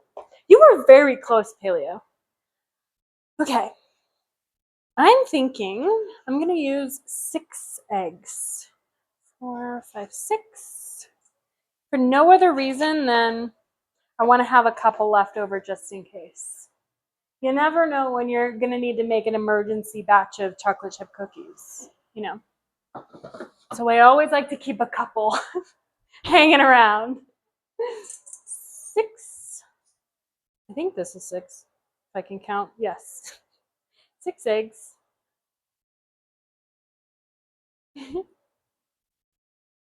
You were very close, Paleo. Okay. I'm thinking I'm gonna use 6 eggs. 4, 5, 6. For no other reason than I want to have a couple left over just in case. You never know when you're gonna need to make an emergency batch of chocolate chip cookies, you know. So I always like to keep a couple hanging around. 6 I think this is 6, if I can count. Yes. 6 eggs.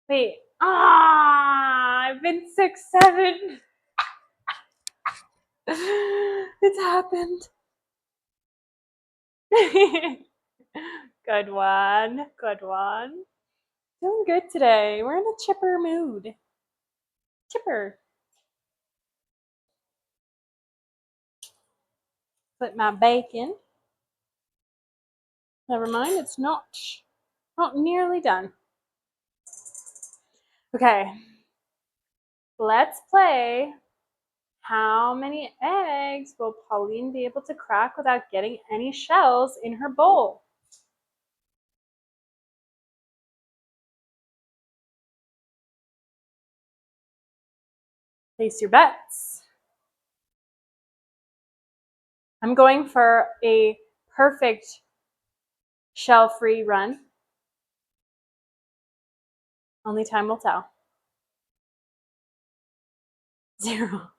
Wait. I've been 6, 7. It's happened. Good one. Good one. Doing good today. We're in a chipper mood. Chipper. Put my bacon. Never mind, it's not nearly done. Okay. Let's play. How many eggs will Pauline be able to crack without getting any shells in her bowl? Place your bets. I'm going for a perfect shell-free run. Only time will tell. 0.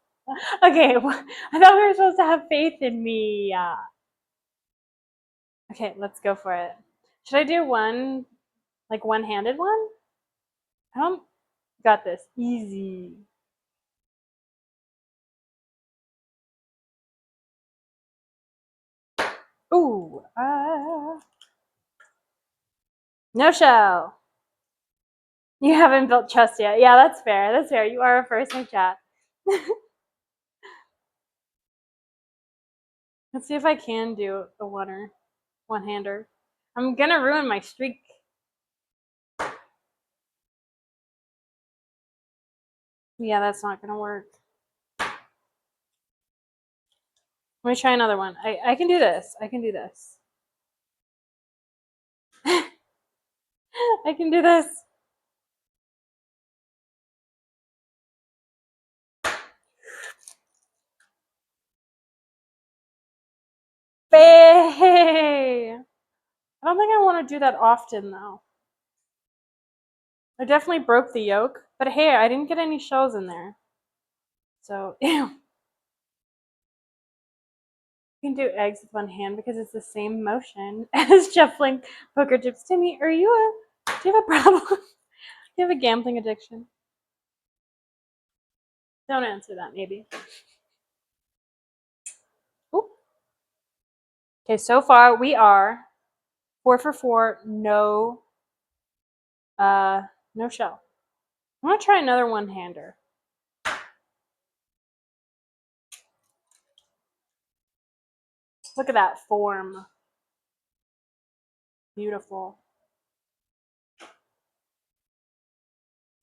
Okay, I thought we were supposed to have faith in me. Okay, let's go for it. Should I do one, like one-handed one? I don't got this. Easy. Ooh. No shell. You haven't built trust yet. Yeah, that's fair. That's fair. You are a first in chat. Let's see if I can do a one-hander. I'm gonna ruin my streak. Yeah, that's not gonna work. Let me try another one. I can do this. I can do this. I can do this. Hey! I don't think I want to do that often though. I definitely broke the yolk, but hey, I didn't get any shells in there. So, ew. You can do eggs with one hand because it's the same motion as shuffling poker chips. Timmy, do you have a problem? Do you have a gambling addiction? Don't answer that, maybe. Ooh. Okay, so far we are 4 for 4, no shell. I'm gonna try another one-hander. Look at that form. Beautiful.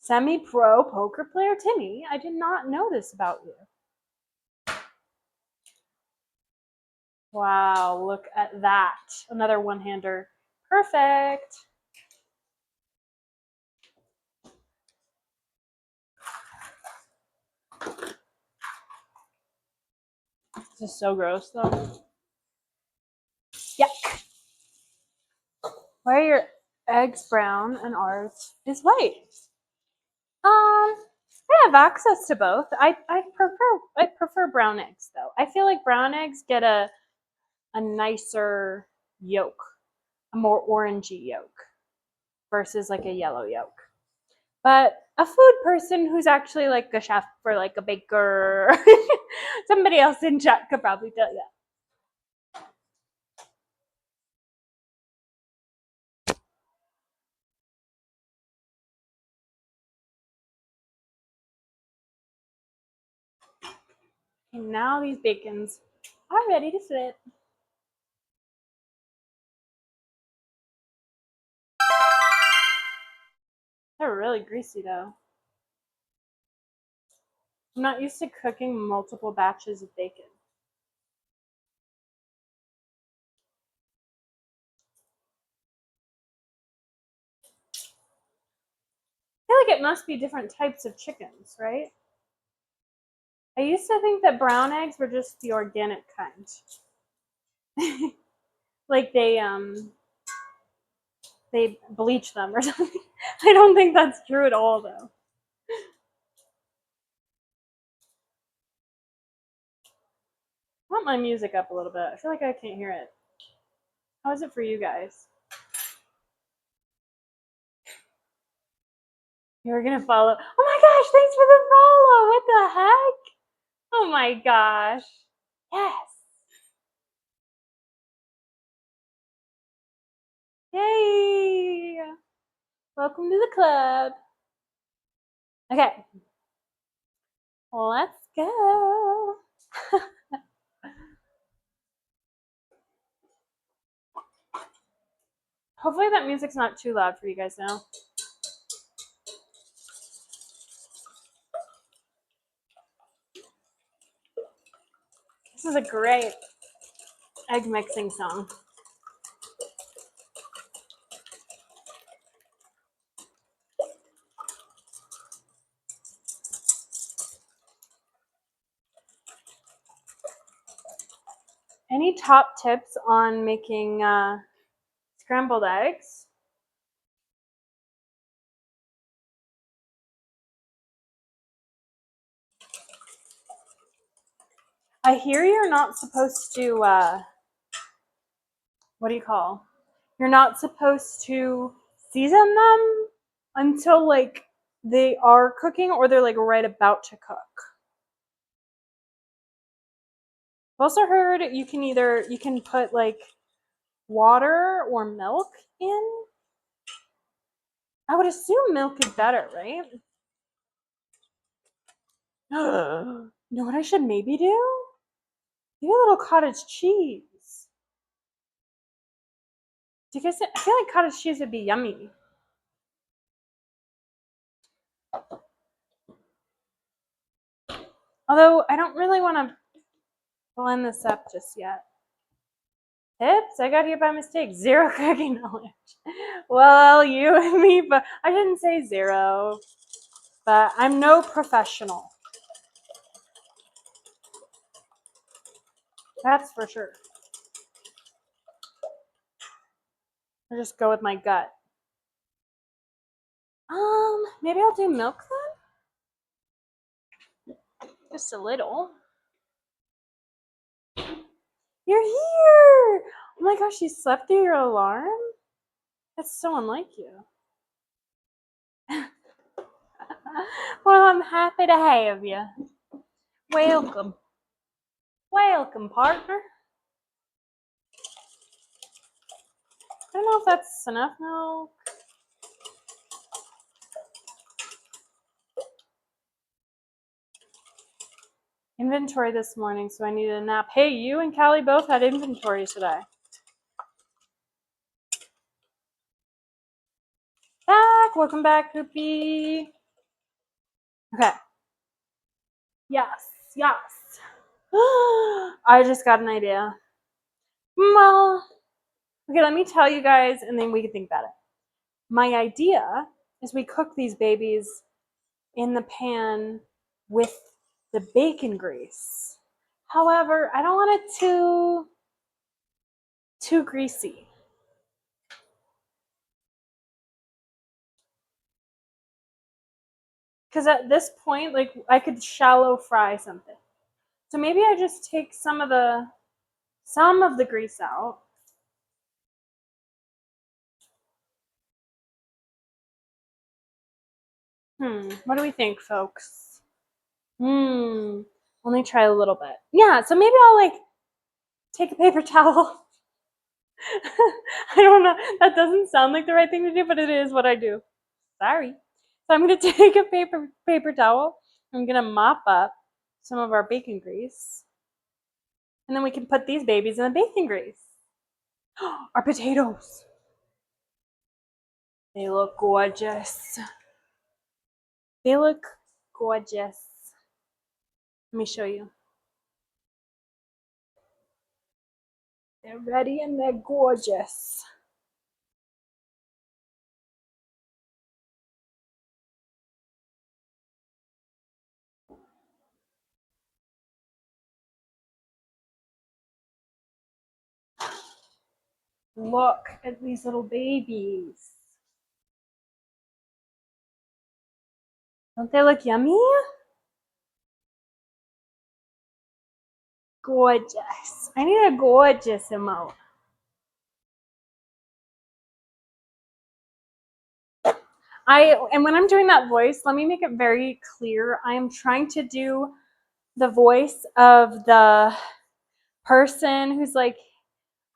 Semi-pro poker player Timmy, I did not know this about you. Wow, look at that. Another one-hander. Perfect. This is so gross though. Yuck. Why are your eggs brown and ours is white? I have access to both. I prefer brown eggs though. I feel like brown eggs get a nicer yolk, a more orangey yolk versus like a yellow yolk. But a food person who's actually like a chef or like a baker, somebody else in chat could probably tell you that. And now these bacons are ready to flip. They're really greasy though. I'm not used to cooking multiple batches of bacon. I feel like it must be different types of chickens, right? I used to think that brown eggs were just the organic kind. Like they bleach them or something. I don't think that's true at all though. I want my music up a little bit. I feel like I can't hear it. How is it for you guys? You're gonna follow. Oh my gosh, thanks for the follow. What the heck? Oh my gosh. Yes. Yay. Welcome to the club. Okay. Let's go. Hopefully that music's not too loud for you guys now. This is a great egg mixing song. Any top tips on making scrambled eggs? I hear you're not supposed to, what do you call? You're not supposed to season them until like they are cooking or they're like right about to cook. I've also heard you can put like water or milk in. I would assume milk is better, right? You know what I should maybe do? Maybe a little cottage cheese. Do you guys? I feel like cottage cheese would be yummy. Although I don't really want to blend this up just yet. Tips? I got here by mistake. Zero cooking knowledge. Well, you and me, but I didn't say zero. But I'm no professional. That's for sure. I just go with my gut. Maybe I'll do milk then? Just a little. You're here! Oh my gosh, you slept through your alarm? That's so unlike you. Well, I'm happy to have you. Welcome. Welcome, partner. I don't know if that's enough milk. Inventory this morning, so I needed a nap. Hey, you and Callie both had inventory today. Welcome back, Poopy. Okay. Yes. I just got an idea. Well, okay, let me tell you guys, and then we can think about it. My idea is we cook these babies in the pan with the bacon grease. However, I don't want it too greasy. Because at this point, like, I could shallow fry something. So maybe I just take some of the grease out. What do we think, folks? Only try a little bit. Yeah, so maybe I'll like take a paper towel. I don't know. That doesn't sound like the right thing to do, but it is what I do. Sorry. So I'm gonna take a paper towel. I'm gonna mop up some of our bacon grease. And then we can put these babies in the bacon grease. Our potatoes. They look gorgeous. They look gorgeous. Let me show you. They're ready and they're gorgeous. Look at these little babies. Don't they look yummy? Gorgeous. I need a gorgeous emote. And when I'm doing that voice, let me make it very clear. I am trying to do the voice of the person who's like,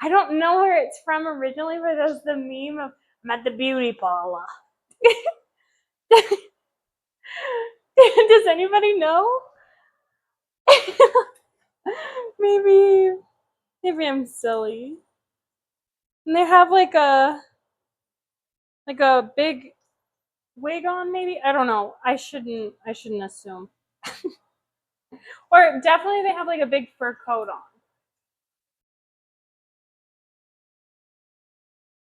I don't know where it's from originally, but there's the meme of I'm at the beauty parlor. Does anybody know? maybe I'm silly. And they have like a big wig on, maybe? I don't know. I shouldn't assume. Or definitely they have like a big fur coat on.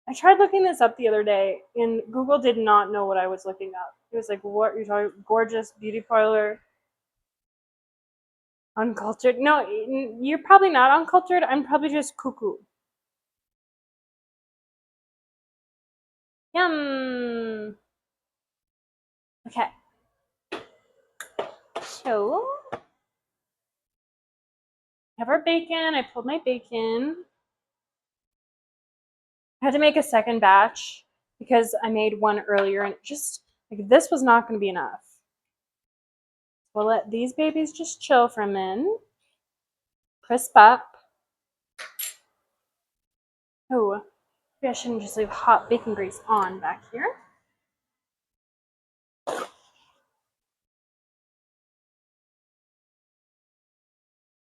I tried looking this up the other day, and Google did not know what I was looking up. It was like, what you're talking, gorgeous beauty parlor, uncultured. No, you're probably not uncultured. I'm probably just cuckoo. Yum. Okay. So, I have our bacon. I pulled my bacon. I had to make a second batch because I made one earlier, and just like this was not going to be enough. We'll let these babies just chill for a minute. Crisp up. Oh, maybe I shouldn't just leave hot bacon grease on back here.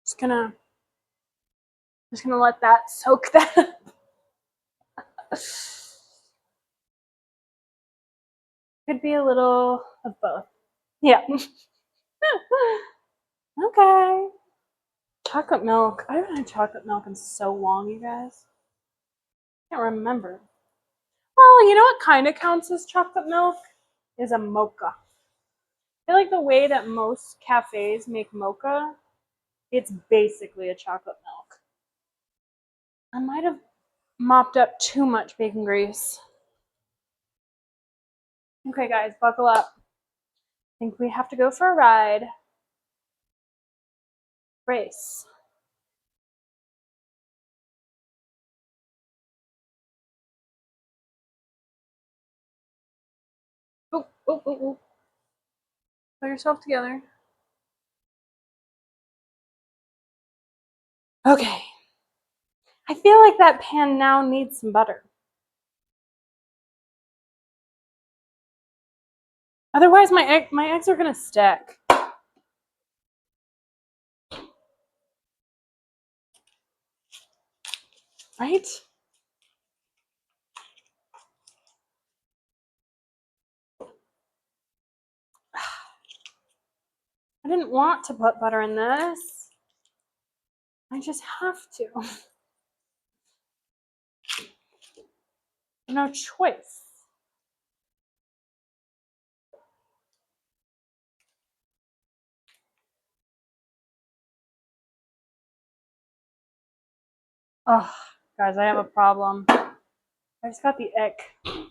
Just gonna let that soak that up. Could be a little of both. Yeah. Okay. Chocolate milk. I haven't had chocolate milk in so long, you guys. I can't remember. Well, you know what kind of counts as chocolate milk? Is a mocha. I feel like the way that most cafes make mocha, it's basically a chocolate milk. I might have mopped up too much bacon grease. Okay, guys, buckle up. I think we have to go for a ride. Race. Oh, oh, oh, oh. Put yourself together. Okay. I feel like that pan now needs some butter. Otherwise, my eggs are gonna stick. Right? I didn't want to put butter in this. I just have to. No choice. Oh, guys, I have a problem. I just got the ick. Is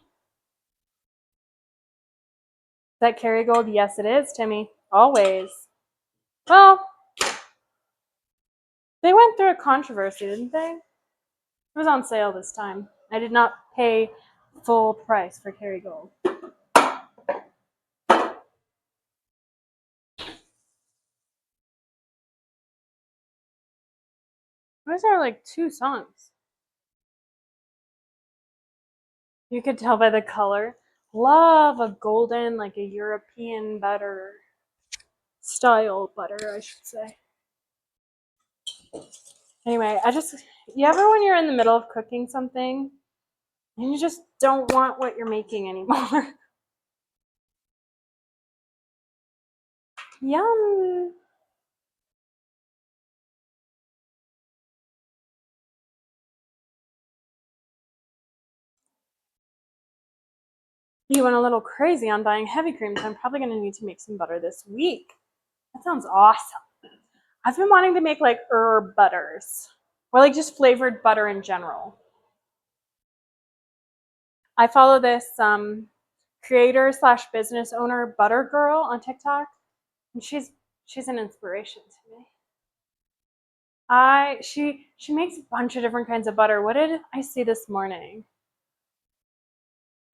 that Kerrygold? Yes, it is, Timmy. Always. Well, they went through a controversy, didn't they? It was on sale this time. I did not pay full price for Kerrygold. Those are like 2 songs. You could tell by the color. Love a golden, like a European butter. Style butter, I should say. Anyway, you ever when you're in the middle of cooking something and you just don't want what you're making anymore? Yum. You went a little crazy on buying heavy cream, so I'm probably going to need to make some butter this week. That sounds awesome. I've been wanting to make like herb butters or like just flavored butter in general. I follow this creator slash business owner, Butter Girl, on TikTok, and she's an inspiration to me. She makes a bunch of different kinds of butter. What did I see this morning?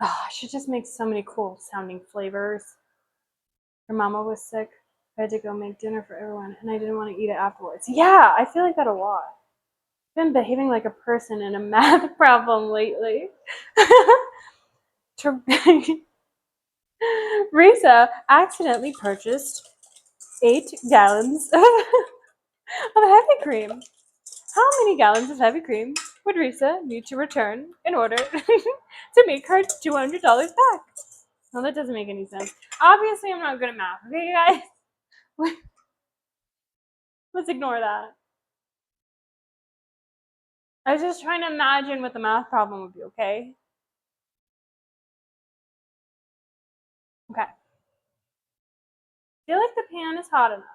Oh, she just makes so many cool sounding flavors. Her mama was sick. I had to go make dinner for everyone, and I didn't want to eat it afterwards. Yeah, I feel like that a lot. I've been behaving like a person in a math problem lately. Risa accidentally purchased 8 gallons of heavy cream. How many gallons of heavy cream would Risa need to return in order to make her $200 back? Well, that doesn't make any sense. Obviously, I'm not good at math. Okay, you guys? Let's ignore that. I was just trying to imagine what the math problem would be, okay? Okay. I feel like the pan is hot enough.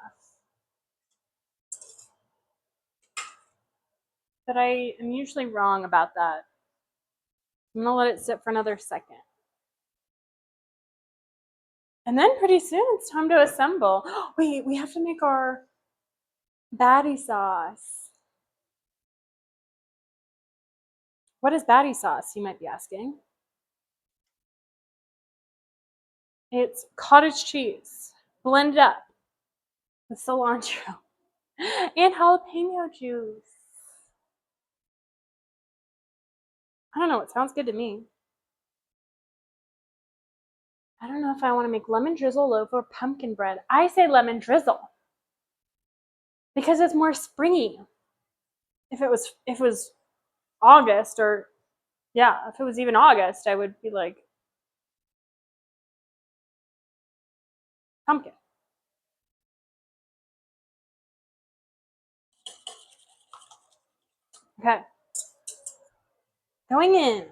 But I am usually wrong about that. I'm gonna let it sit for another second. And then pretty soon it's time to assemble. Wait, we have to make our baddie sauce. What is baddie sauce, you might be asking? It's cottage cheese blended up with cilantro and jalapeno juice. I don't know, it sounds good to me. I don't know if I want to make lemon drizzle loaf or pumpkin bread. I say lemon drizzle because it's more springy. If it was August, or yeah, if it was even August, I would be like pumpkin. Okay. Going in.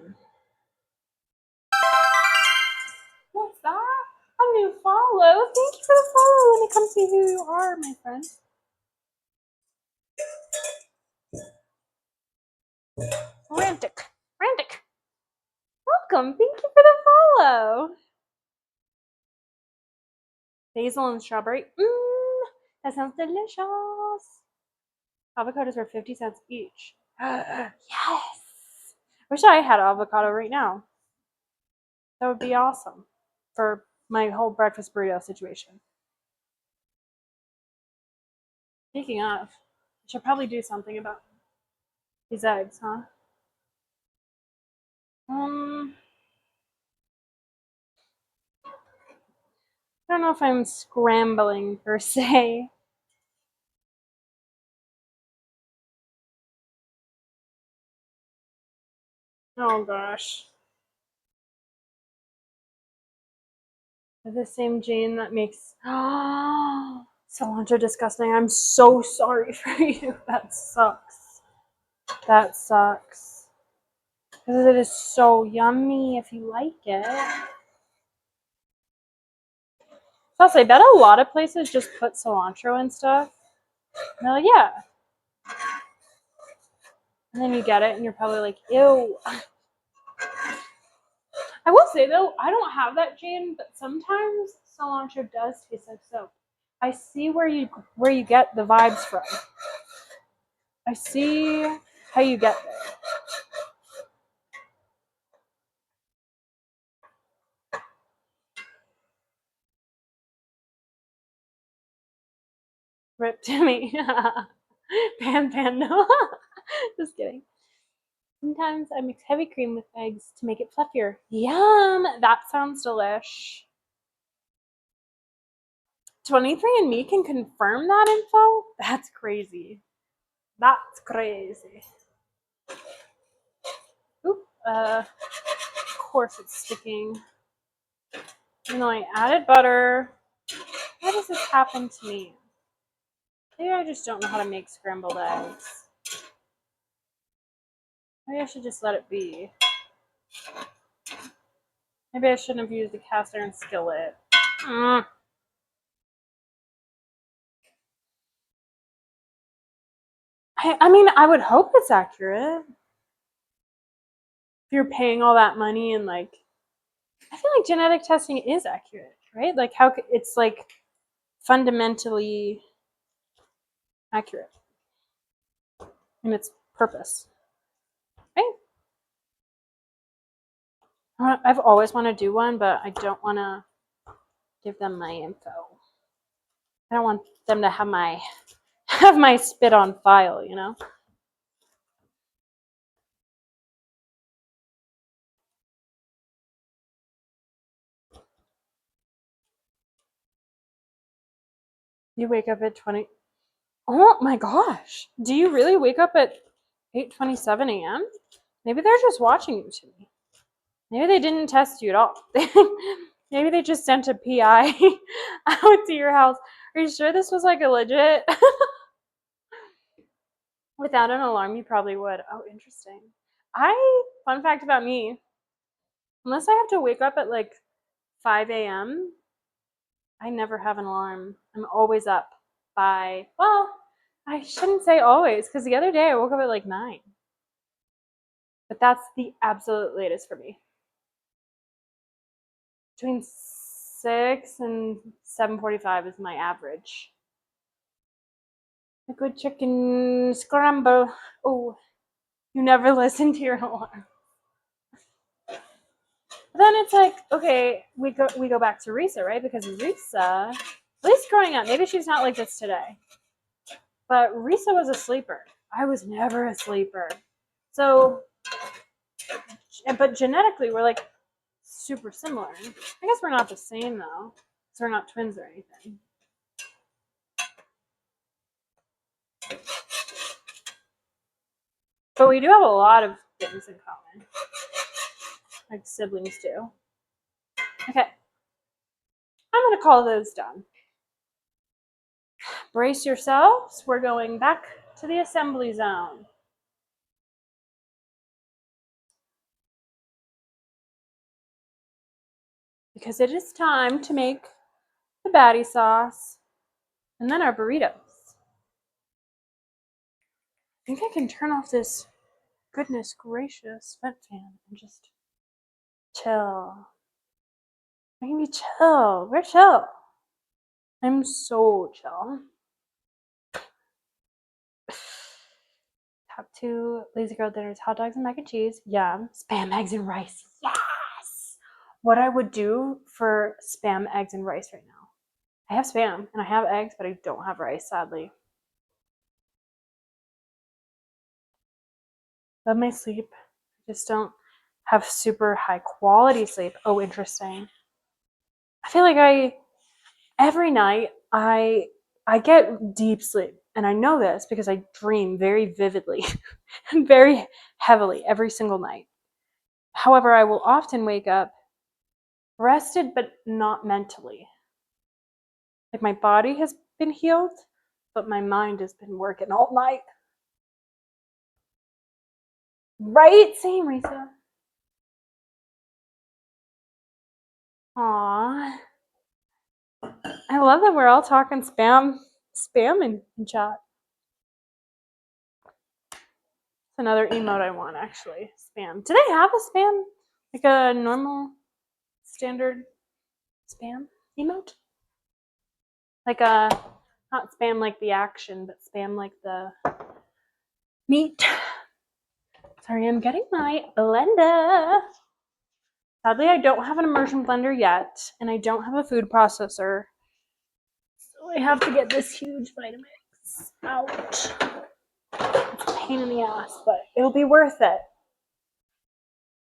What's that? A new follow. Thank you for the follow. Let me come see who you are, my friend. Frantic. Frantic. Welcome. Thank you for the follow. Basil and strawberry. That sounds delicious. Avocados are 50 cents each. Yes. Wish I had avocado right now. That would be awesome for my whole breakfast burrito situation. Speaking of, I should probably do something about these eggs, huh? I don't know if I'm scrambling per se. Oh gosh. The same gene that makes cilantro disgusting. I'm so sorry for you. That sucks. That sucks. Because it is so yummy if you like it. Plus, I bet a lot of places just put cilantro and stuff. And they're like, yeah. And then you get it and you're probably like, ew. I will say though, I don't have that gene, but sometimes cilantro does taste like soap. I see where you get the vibes from. I see how you get there. Rip Timmy. Pan, no. Just kidding. Sometimes I mix heavy cream with eggs to make it fluffier. Yum! That sounds delish. 23andMe can confirm that info? That's crazy. That's crazy. Oop, of course it's sticking. Even though I added butter. Why does this happen to me? Maybe I just don't know how to make scrambled eggs. Maybe I should just let it be. Maybe I shouldn't have used a cast iron skillet. I mean, I would hope it's accurate. If you're paying all that money and like, I feel like genetic testing is accurate, right? Like how it's like fundamentally accurate. and its purpose. Right? I've always wanted to do one, but I don't want to give them my info. I don't want them to have my spit on file, you know? You wake up at 20. Oh my gosh. Do you really wake up at 8:27 a.m.? Maybe they're just watching you to me. Maybe they didn't test you at all. Maybe they just sent a PI out to your house. Are you sure this was like a legit? Without an alarm, you probably would. Oh, interesting. Fun fact about me, unless I have to wake up at like 5 a.m., I never have an alarm. I'm always up by, well, I shouldn't say always, because the other day I woke up at like 9. But that's the absolute latest for me. Between 6 and 7:45 is my average. A good chicken scramble. Oh, you never listen to your alarm. But then it's like, okay, we go back to Risa, right? Because Risa, at least growing up, maybe she's not like this today, but Risa was a sleeper. I was never a sleeper. So, but genetically, we're like super similar. I guess we're not the same though, because we're not twins or anything. But we do have a lot of things in common, like siblings do. Okay, I'm gonna call those done. Brace yourselves. We're going back to the assembly zone. Because it is time to make the baddie sauce and then our burritos. I think I can turn off this goodness gracious vent fan and just chill. I can be chill. We're chill. I'm so chill. Top 2 lazy girl dinners: hot dogs and mac and cheese. Yum. Spam, eggs, and rice. Yes! What I would do for spam, eggs, and rice right now. I have spam and I have eggs, but I don't have rice, sadly. Love my sleep. I just don't have super high quality sleep. Oh, interesting. I feel like every night I get deep sleep, and I know this because I dream very vividly and very heavily every single night. However, I will often wake up rested but not mentally. Like my body has been healed, but my mind has been working all night. Right? Same, Risa. Aww. I love that we're all talking spam in chat. It's another emote I want, actually. Spam. Do they have a spam? Like a normal, standard spam emote? Like a, not spam like the action, but spam like the meat. Sorry, I'm getting my blender. Sadly, I don't have an immersion blender yet, and I don't have a food processor. So I have to get this huge Vitamix out. It's a pain in the ass, but it'll be worth it.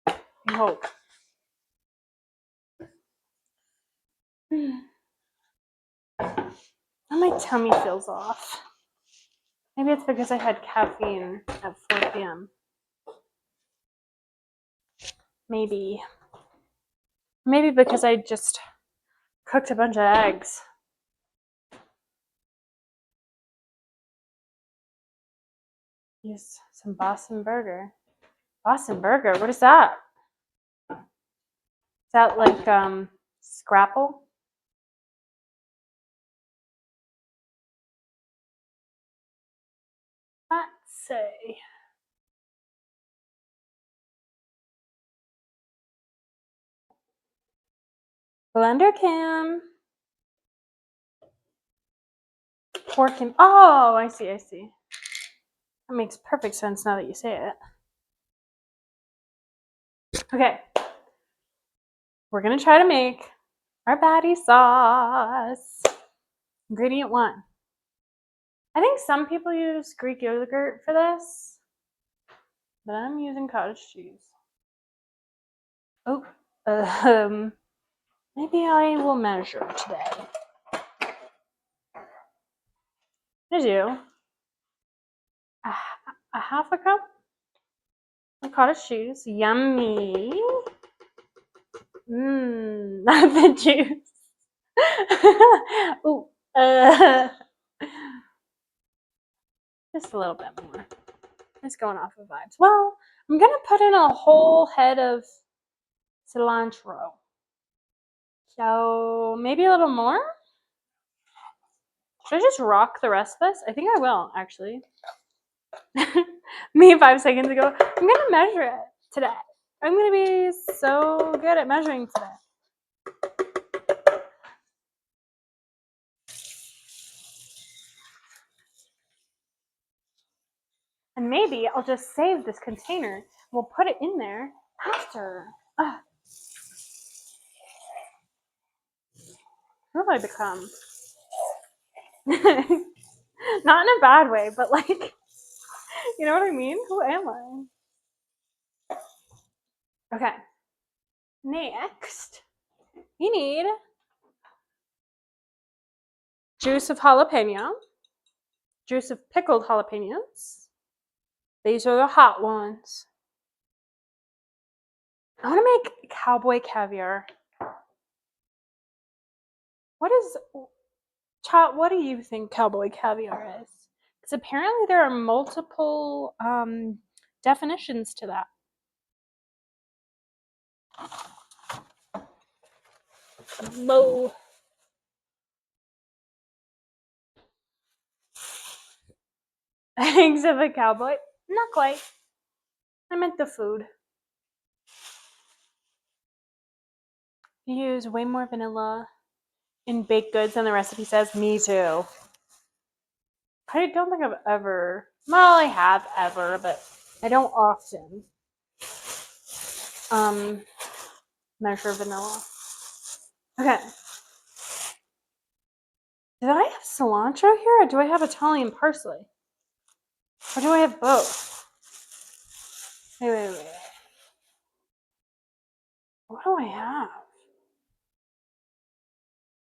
I hope. My tummy feels off. Maybe it's because I had caffeine at 4 p.m. Maybe. Maybe because I just cooked a bunch of eggs. Use some Boston Burger. Boston Burger? What is that? Is that like Scrapple? Let's see. Blender cam. Pork and, oh, I see. That makes perfect sense now that you say it. Okay. We're going to try to make our patty sauce. Ingredient 1. I think some people use Greek yogurt for this, but I'm using cottage cheese. Oh, maybe I will measure today. I do a half a cup of cottage cheese. Yummy. Not the juice. Ooh, just a little bit more. It's going off of vibes. Well, I'm gonna put in a whole head of cilantro. So maybe a little more? Should I just rock the rest of this? I think I will, actually. Me 5 seconds ago. I'm gonna measure it today. I'm gonna be so good at measuring today. And maybe I'll just save this container. We'll put it in there after. Who have I become? Not in a bad way, but like, you know what I mean? Who am I? Okay. Next, you need juice of jalapeno, juice of pickled jalapenos. These are the hot ones. I want to make cowboy caviar. What do you think cowboy caviar is? Because apparently there are multiple definitions to that. Low. Eggs of a cowboy? Not quite. I meant the food. You use way more vanilla in baked goods than the recipe says. Me too. I don't think I've ever. Well, I have ever, but I don't often measure vanilla. Okay. Did I have cilantro here, or do I have Italian parsley? Or do I have both? Wait. What do I have?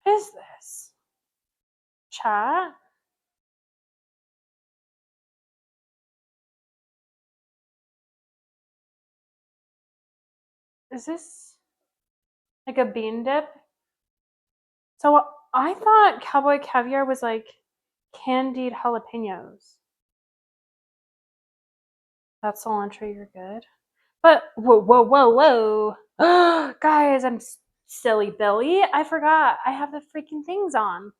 What is this? Chat? Is this like a bean dip? So I thought cowboy caviar was like candied jalapenos. That's cilantro, you're good. But whoa. Guys, I'm silly Billy. I forgot. I have the freaking things on.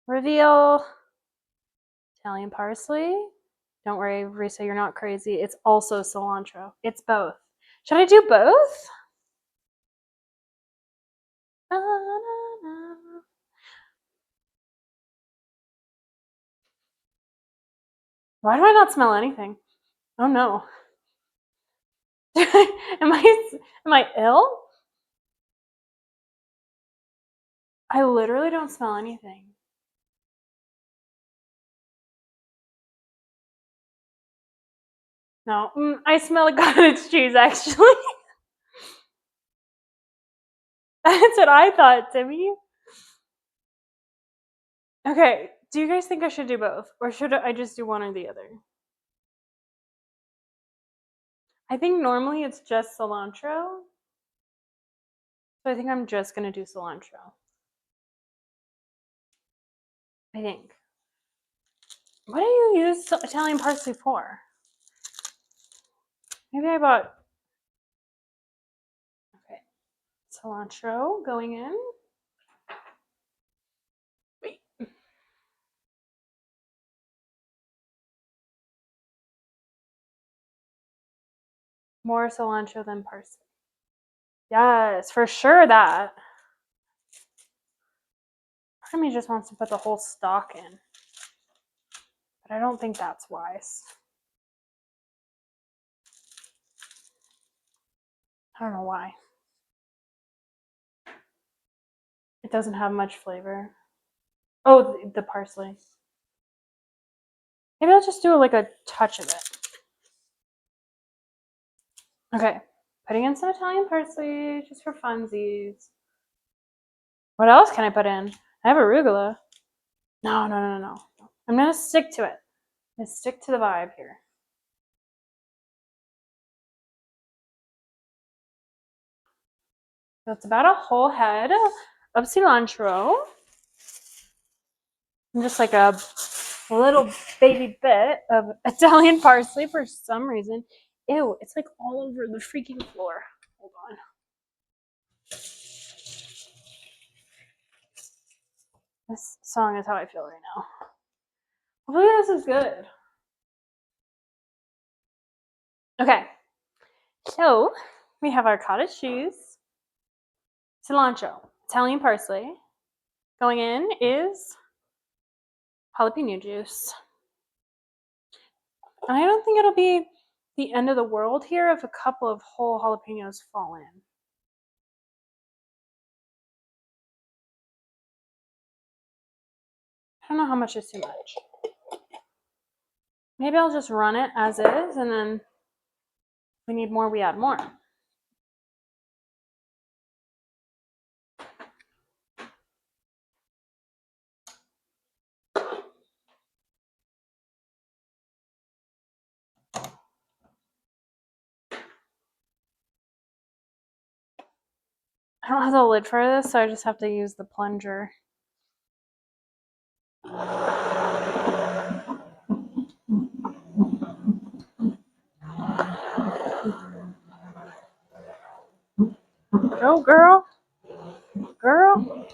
Reveal Italian parsley. Don't worry, Risa, you're not crazy. It's also cilantro. It's both. Should I do both? Why do I not smell anything? Oh no. am I ill? I literally don't smell anything. No, I smell like cottage cheese actually. That's what I thought, Timmy. Okay, do you guys think I should do both? Or should I just do one or the other? I think normally it's just cilantro. So I think I'm just going to do cilantro. I think. What do you use Italian parsley for? Maybe I bought. Okay. Cilantro going in. Wait. More cilantro than parsley. Yes, for sure that. Part of me just wants to put the whole stalk in. But I don't think that's wise. I don't know why. It doesn't have much flavor. Oh, the parsley. Maybe I'll just do like a touch of it. Okay, putting in some Italian parsley just for funsies. What else can I put in? I have arugula. No. I'm gonna stick to it. I'm gonna stick to the vibe here. So it's about a whole head of cilantro. And just like a little baby bit of Italian parsley for some reason. Ew, it's like all over the freaking floor. Hold on. This song is how I feel right now. Hopefully this is good. Okay, so we have our cottage cheese, cilantro, Italian parsley. Going in is jalapeno juice. And I don't think it'll be the end of the world here if a couple of whole jalapenos fall in. I don't know how much is too much. Maybe I'll just run it as is, and then if we need more, we add more. I don't have the lid for this, so I just have to use the plunger. Go, girl. Girl.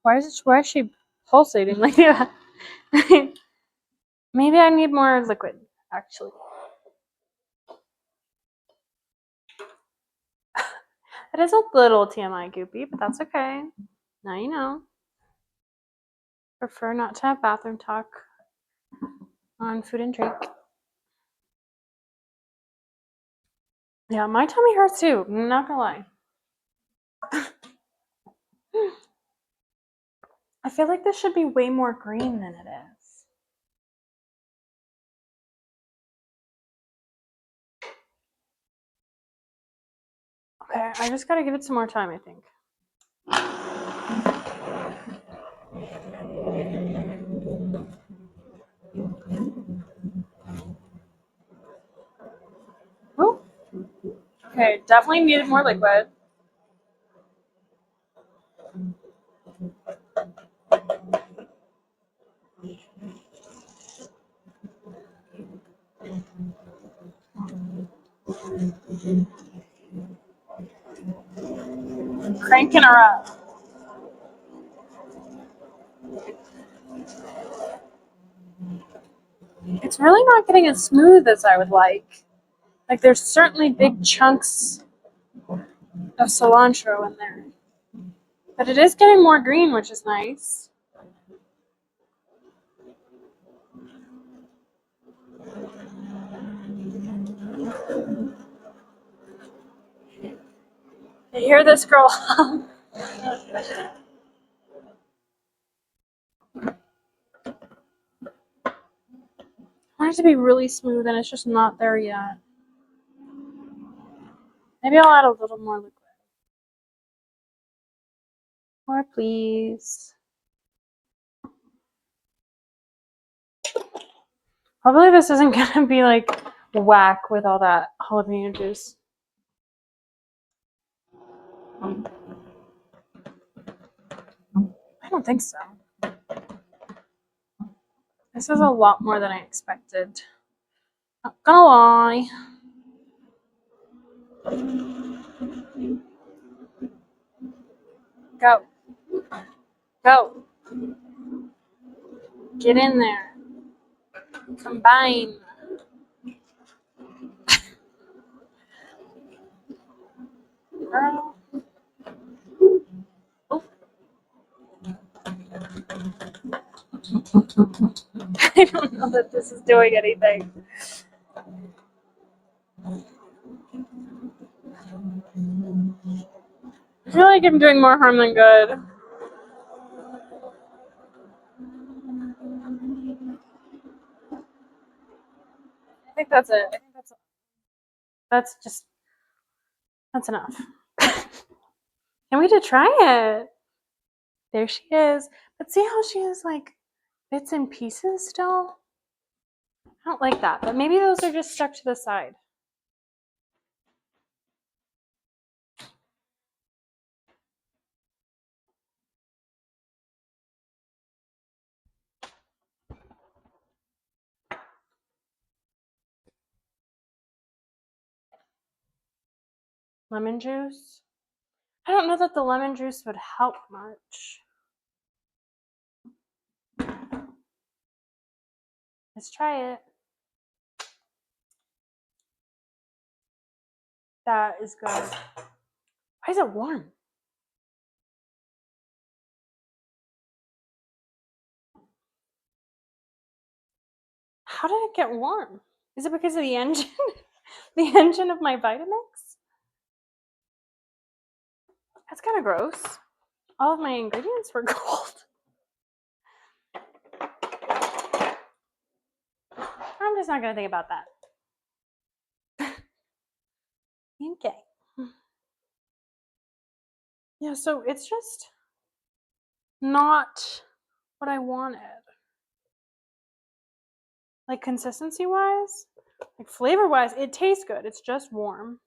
Why is she pulsating like that? Maybe I need more liquid, actually. It is a little TMI goopy, but that's okay. Now you know. Prefer not to have bathroom talk on food and drink. Yeah, my tummy hurts too. I'm not gonna lie. I feel like this should be way more green than it is. Okay, I just gotta give it some more time, I think. Oh, okay, definitely needed more liquid. Cranking her up. It's really not getting as smooth as I would like. Like, there's certainly big chunks of cilantro in there. But it is getting more green, which is nice. You hear this girl? I want it to be really smooth, and it's just not there yet. Maybe I'll add a little more liquid. More, please. Hopefully this isn't gonna be like whack with all that jalapeno juice. I don't think so. This is a lot more than I expected. Not gonna lie. Go. Go. Get in there. Combine. girl. Oh. I don't know that this is doing anything. I feel like I'm doing more harm than good. I think that's it. I think that's enough. Can't wait to try it. There she is. But see how she has like bits and pieces still? I don't like that, but maybe those are just stuck to the side. Lemon juice? I don't know that the lemon juice would help much. Let's try it. That is good. Why is it warm? How did it get warm? Is it because of the engine? The engine of my Vitamix? That's kind of gross. All of my ingredients were cold. I'm just not going to think about that. Okay. Yeah, so it's just not what I wanted. Like consistency wise, like flavor wise, it tastes good. It's just warm.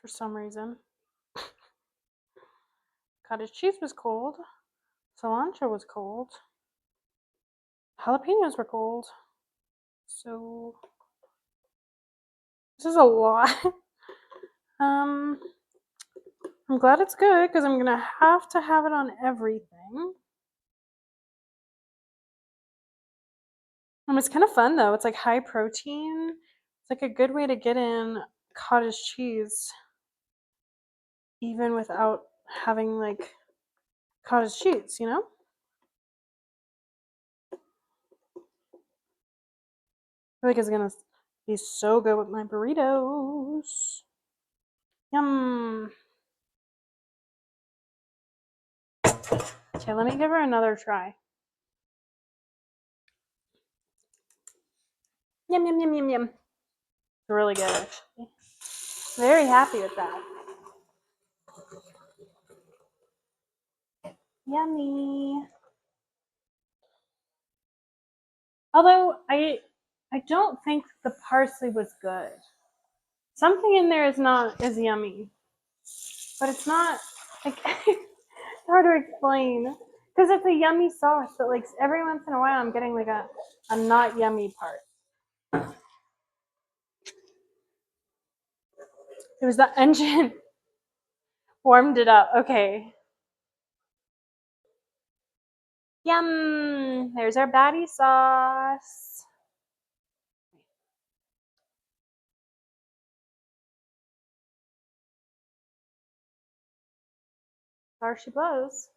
For some reason. Cottage cheese was cold. Cilantro was cold. Jalapenos were cold. So this is a lot. I'm glad it's good because I'm gonna have to have it on everything. It's kind of fun though. It's like high protein. It's like a good way to get in cottage cheese even without having like cottage cheese, you know? I feel like it's gonna be so good with my burritos. Yum. Okay, let me give her another try. Yum, yum, yum, yum, yum. It's really good, actually. Very happy with that. Yummy. Although I don't think the parsley was good. Something in there is yummy, but it's not like it's hard to explain because it's a yummy sauce. But like every once in a while, I'm getting like a not yummy part. It was the engine warmed it up. Okay. Yum! There's our baddie sauce. There she blows.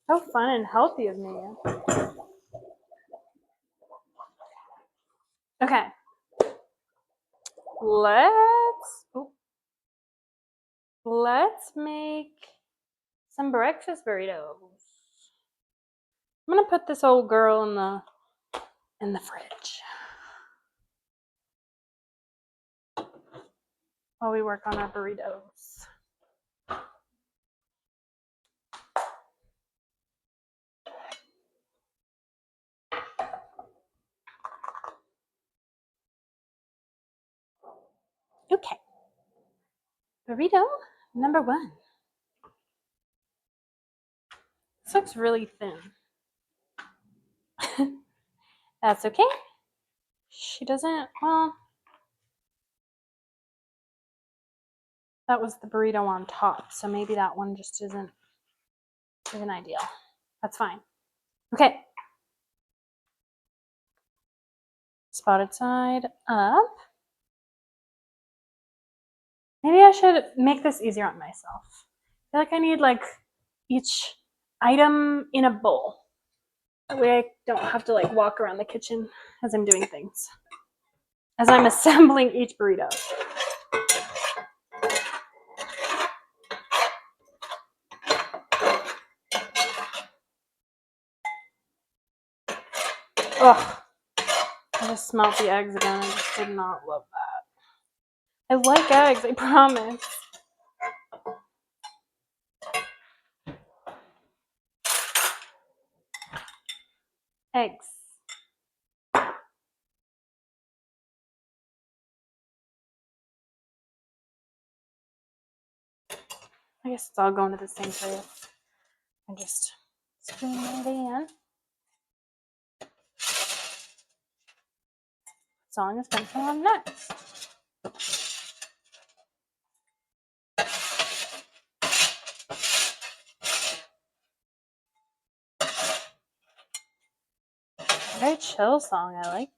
So fun and healthy of me. Okay. Let's make some breakfast burritos. I'm gonna put this old girl in the fridge while we work on our burritos. Okay. Burrito number 1. This looks really thin. That's okay. She doesn't, well, that was the burrito on top, so maybe that one just isn't ideal. That's fine. Okay. Spotted side up. Maybe I should make this easier on myself. I feel like I need like each item in a bowl. That way I don't have to like walk around the kitchen as I'm doing things. As I'm assembling each burrito. Ugh. I just smelt the eggs again. I just did not love that. I like eggs, I promise. Eggs. I guess it's all going to the same place. I just spoon it in. Song is going to come on next. Very chill song. I like it.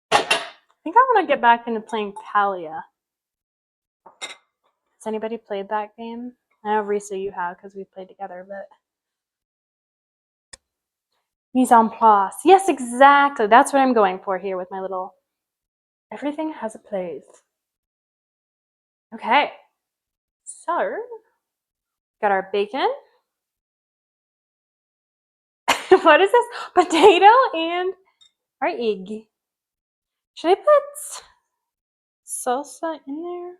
I think I want to get back into playing Palia. Has anybody played that game? I know, Risa, you have because we played together, but... Mise en place. Yes, exactly. That's what I'm going for here with my little... Everything has a place. Okay. So, got our bacon. What is this? Potato and our egg. Should I put salsa in there?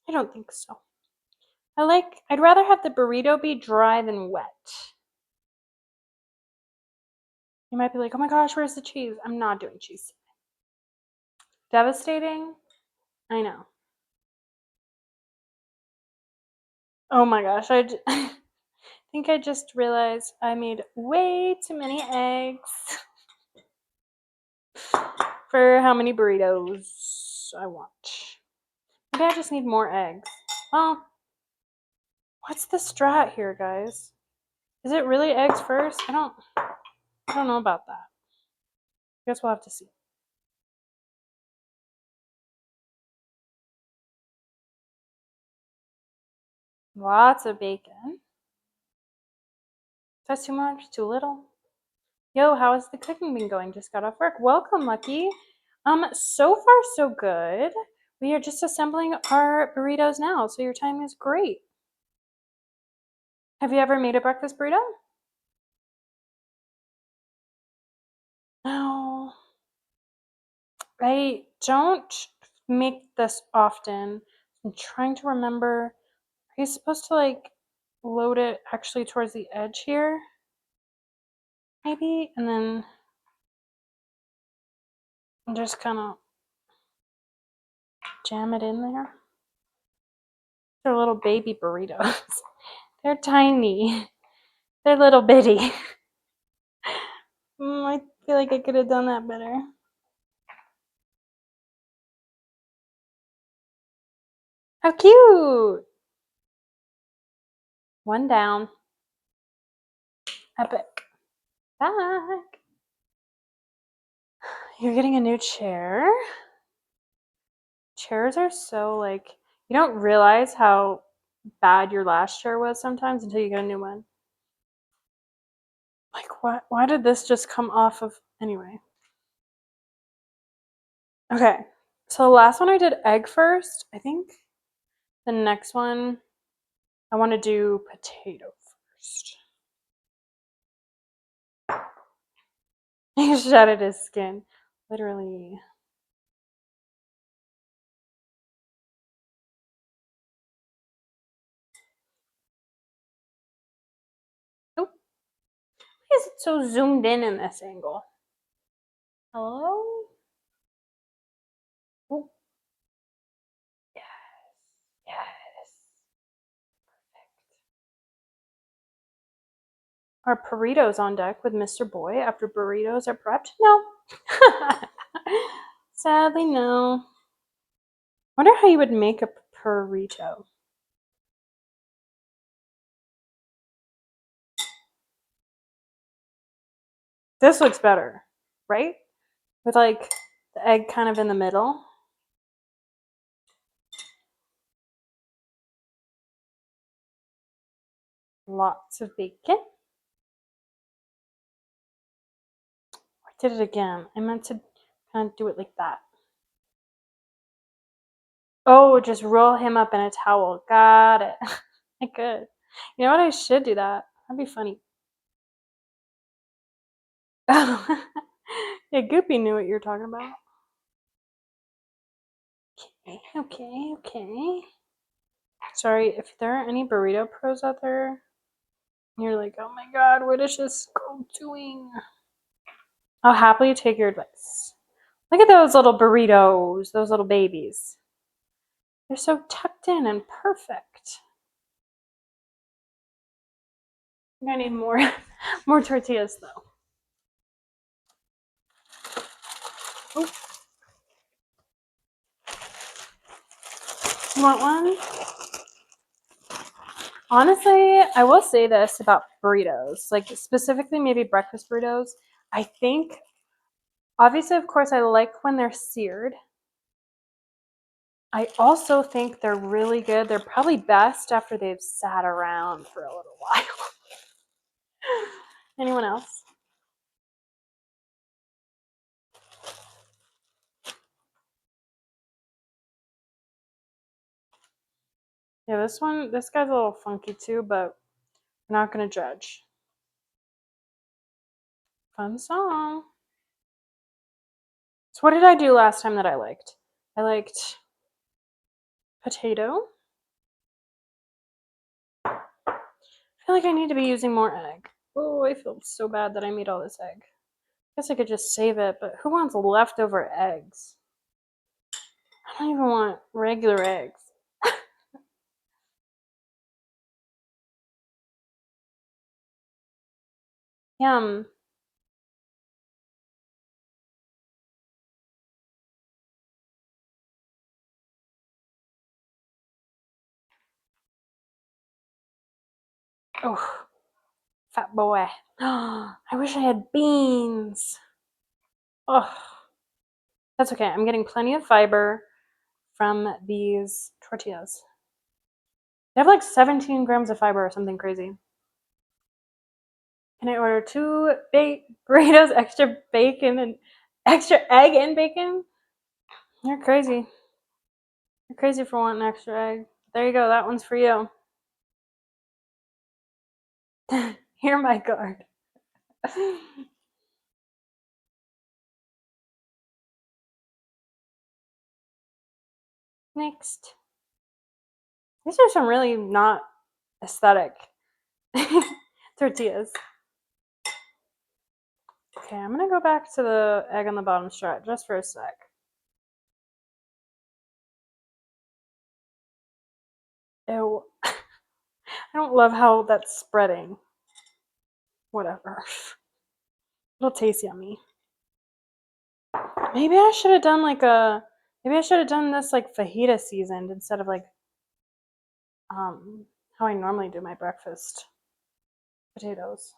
I don't think so. I'd rather have the burrito be dry than wet. You might be like, oh my gosh, where's the cheese? I'm not doing cheese. Devastating? I know. Oh my gosh, I think I just realized I made way too many eggs for how many burritos I want. Maybe I just need more eggs. Well, what's the strat here, guys? Is it really eggs first? I don't know about that. Guess we'll have to see. Lots of bacon. That's too much? Too little? Yo, how has the cooking been going? Just got off work. Welcome, Lucky. So far so good. We are just assembling our burritos now, so your timing is great. Have you ever made a breakfast burrito? No. I don't make this often. I'm trying to remember. Are you supposed to like load it actually towards the edge here? Maybe, and then just kind of jam it in there. They're little baby burritos. They're tiny. They're little bitty. I feel like I could have done that better. How cute! One down. Epic. Back. You're getting a new chair. Chairs are so like, you don't realize how bad your last chair was sometimes until you get a new one. Like, what? Why did this just come off of? Anyway. Okay. So the last one I did egg first. I think the next one I want to do potato first. He shedded his skin. Literally. Oh, why is it so zoomed in this angle? Hello? Oh, yes. Yes. Are burritos on deck with Mr. Boy after burritos are prepped? No. Sadly, no. Wonder how you would make a burrito. This looks better, right? With like the egg kind of in the middle. Lots of bacon. I did it again. I meant to kind of do it like that. Oh, just roll him up in a towel. Got it. I could. You know what? I should do that. That'd be funny. Oh, yeah, Goopy knew what you were talking about. Okay. Sorry, if there are any burrito pros out there, you're like, oh my god, what is this girl doing? I'll happily take your advice. Look at those little burritos, those little babies. They're so tucked in and perfect. I need more, more tortillas though. Ooh. You want one? Honestly, I will say this about burritos, like specifically maybe breakfast burritos. I think, obviously, of course, I like when they're seared. I also think they're really good. They're probably best after they've sat around for a little while. Anyone else? Yeah, this guy's a little funky too, but we're not going to judge. Fun song. So what did I do last time that I liked? I liked potato. I feel like I need to be using more egg. Oh, I feel so bad that I made all this egg. I guess I could just save it, but who wants leftover eggs? I don't even want regular eggs. Yum. Oh, fat boy. I wish I had beans. Oh, that's okay. I'm getting plenty of fiber from these tortillas. They have like 17 grams of fiber or something crazy. Can I order 2 baked burritos, extra bacon and extra egg and bacon? You're crazy. You're crazy for wanting extra egg. There you go. That one's for you. Hear my card. Next. These are some really not aesthetic tortillas. Okay, I'm gonna go back to the egg on the bottom strut just for a sec. Ew. I don't love how that's spreading. Whatever. It'll taste yummy. Maybe I should have done maybe I should have done this like fajita seasoned instead of like how I normally do my breakfast potatoes.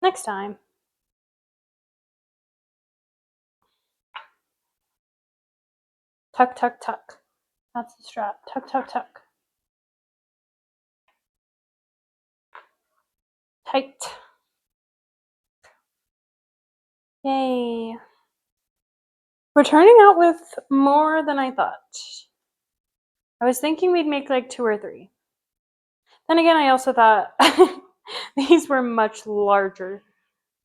Next time. Tuck, tuck, tuck. That's the strap. Tuck, tuck, tuck. Tight. Yay. We're turning out with more than I thought. I was thinking we'd make like 2 or 3. Then again, I also thought these were much larger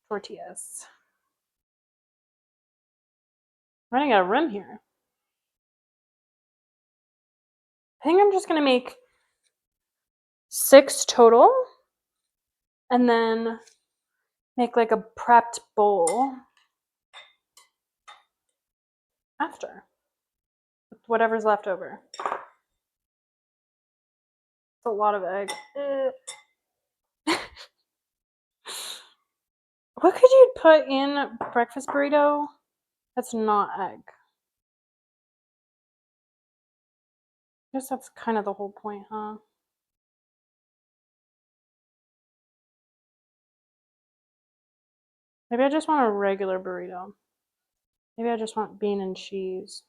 tortillas. Running out of room here. I think I'm just going to make 6 total and then make like a prepped bowl after with whatever's left over. It's a lot of egg. What could you put in breakfast burrito that's not egg? I guess that's kind of the whole point, huh? Maybe I just want a regular burrito. Maybe I just want bean and cheese.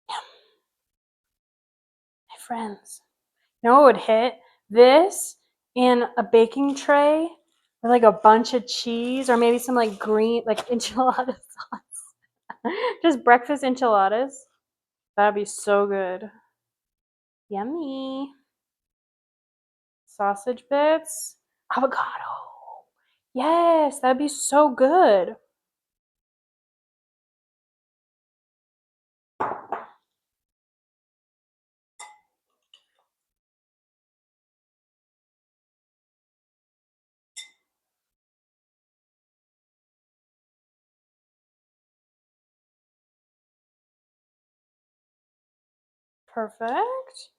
My friends. You know what would hit? This in a baking tray with like a bunch of cheese or maybe some like green, like enchilada sauce. Just breakfast enchiladas. That'd be so good. Yummy. Sausage bits. Avocado. Yes, that'd be so good. Perfect.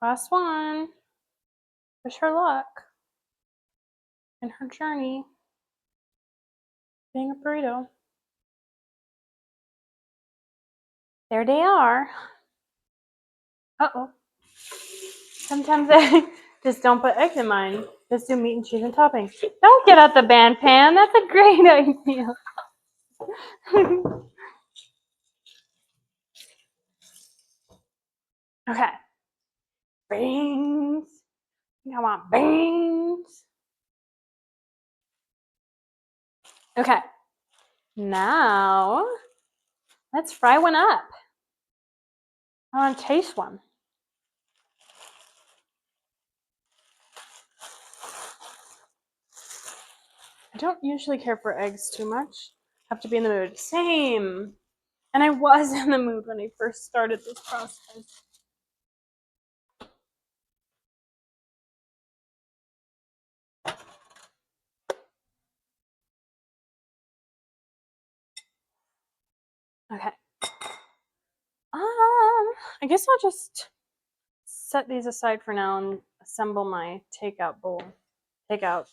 Last one. Wish her luck in her journey being a burrito. There they are. Uh-oh. Sometimes I just don't put eggs in mine. Just do meat and cheese and toppings. Don't get out the band pan. That's a great idea. Okay. Beans. I want beans. Okay. Now, let's fry one up. I want to taste one. I don't usually care for eggs too much. Have to be in the mood. Same. And I was in the mood when I first started this process. Okay. I guess I'll just set these aside for now and assemble my takeout bowl. Takeout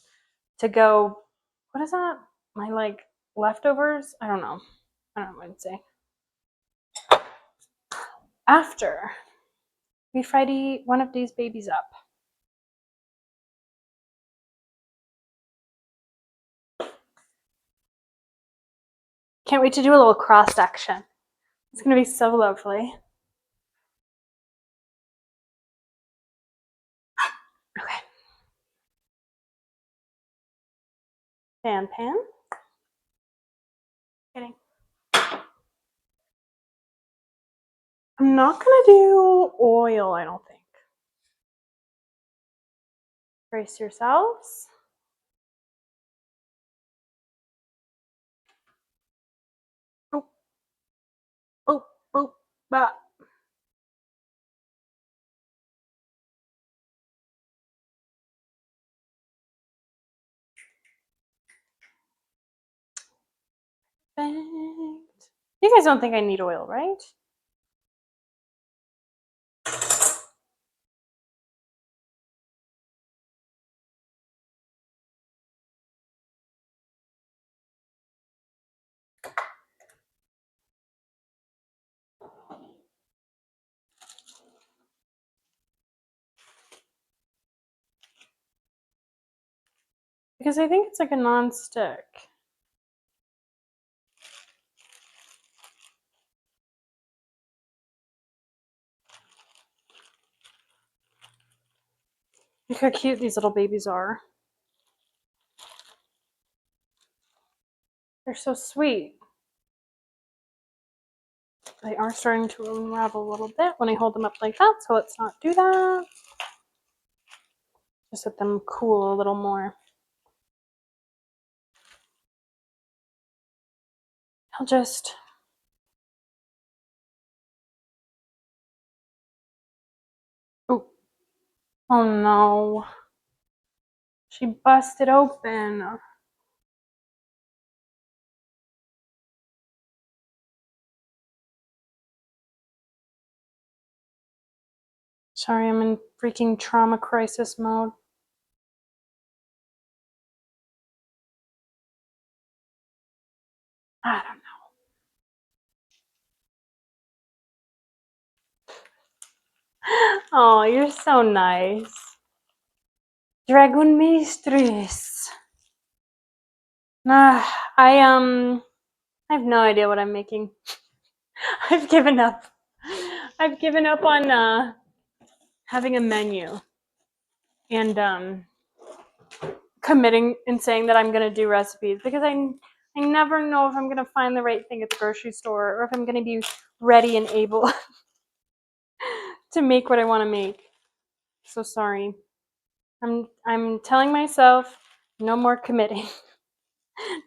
to go. What is that? My like leftovers? I don't know. I don't know what I'd say. After we fry one of these babies up. Can't wait to do a little cross section. It's gonna be so lovely. Okay. Pan. Kidding. I'm not gonna do oil, I don't think. Brace yourselves. Oh, bah. Perfect. You guys don't think I need oil, right? Because I think it's like a non-stick. Look how cute these little babies are. They're so sweet. They are starting to unravel a little bit when I hold them up like that, so let's not do that. Just let them cool a little more. I'll just oh no. She busted open. Sorry, I'm in freaking trauma crisis mode. I don't know. Oh, you're so nice. Dragon Mistress. I have no idea what I'm making. I've given up. I've given up on having a menu and committing and saying that I'm gonna do recipes because I never know if I'm gonna find the right thing at the grocery store or if I'm gonna be ready and able to make what I want to make. So sorry. I'm telling myself no more committing.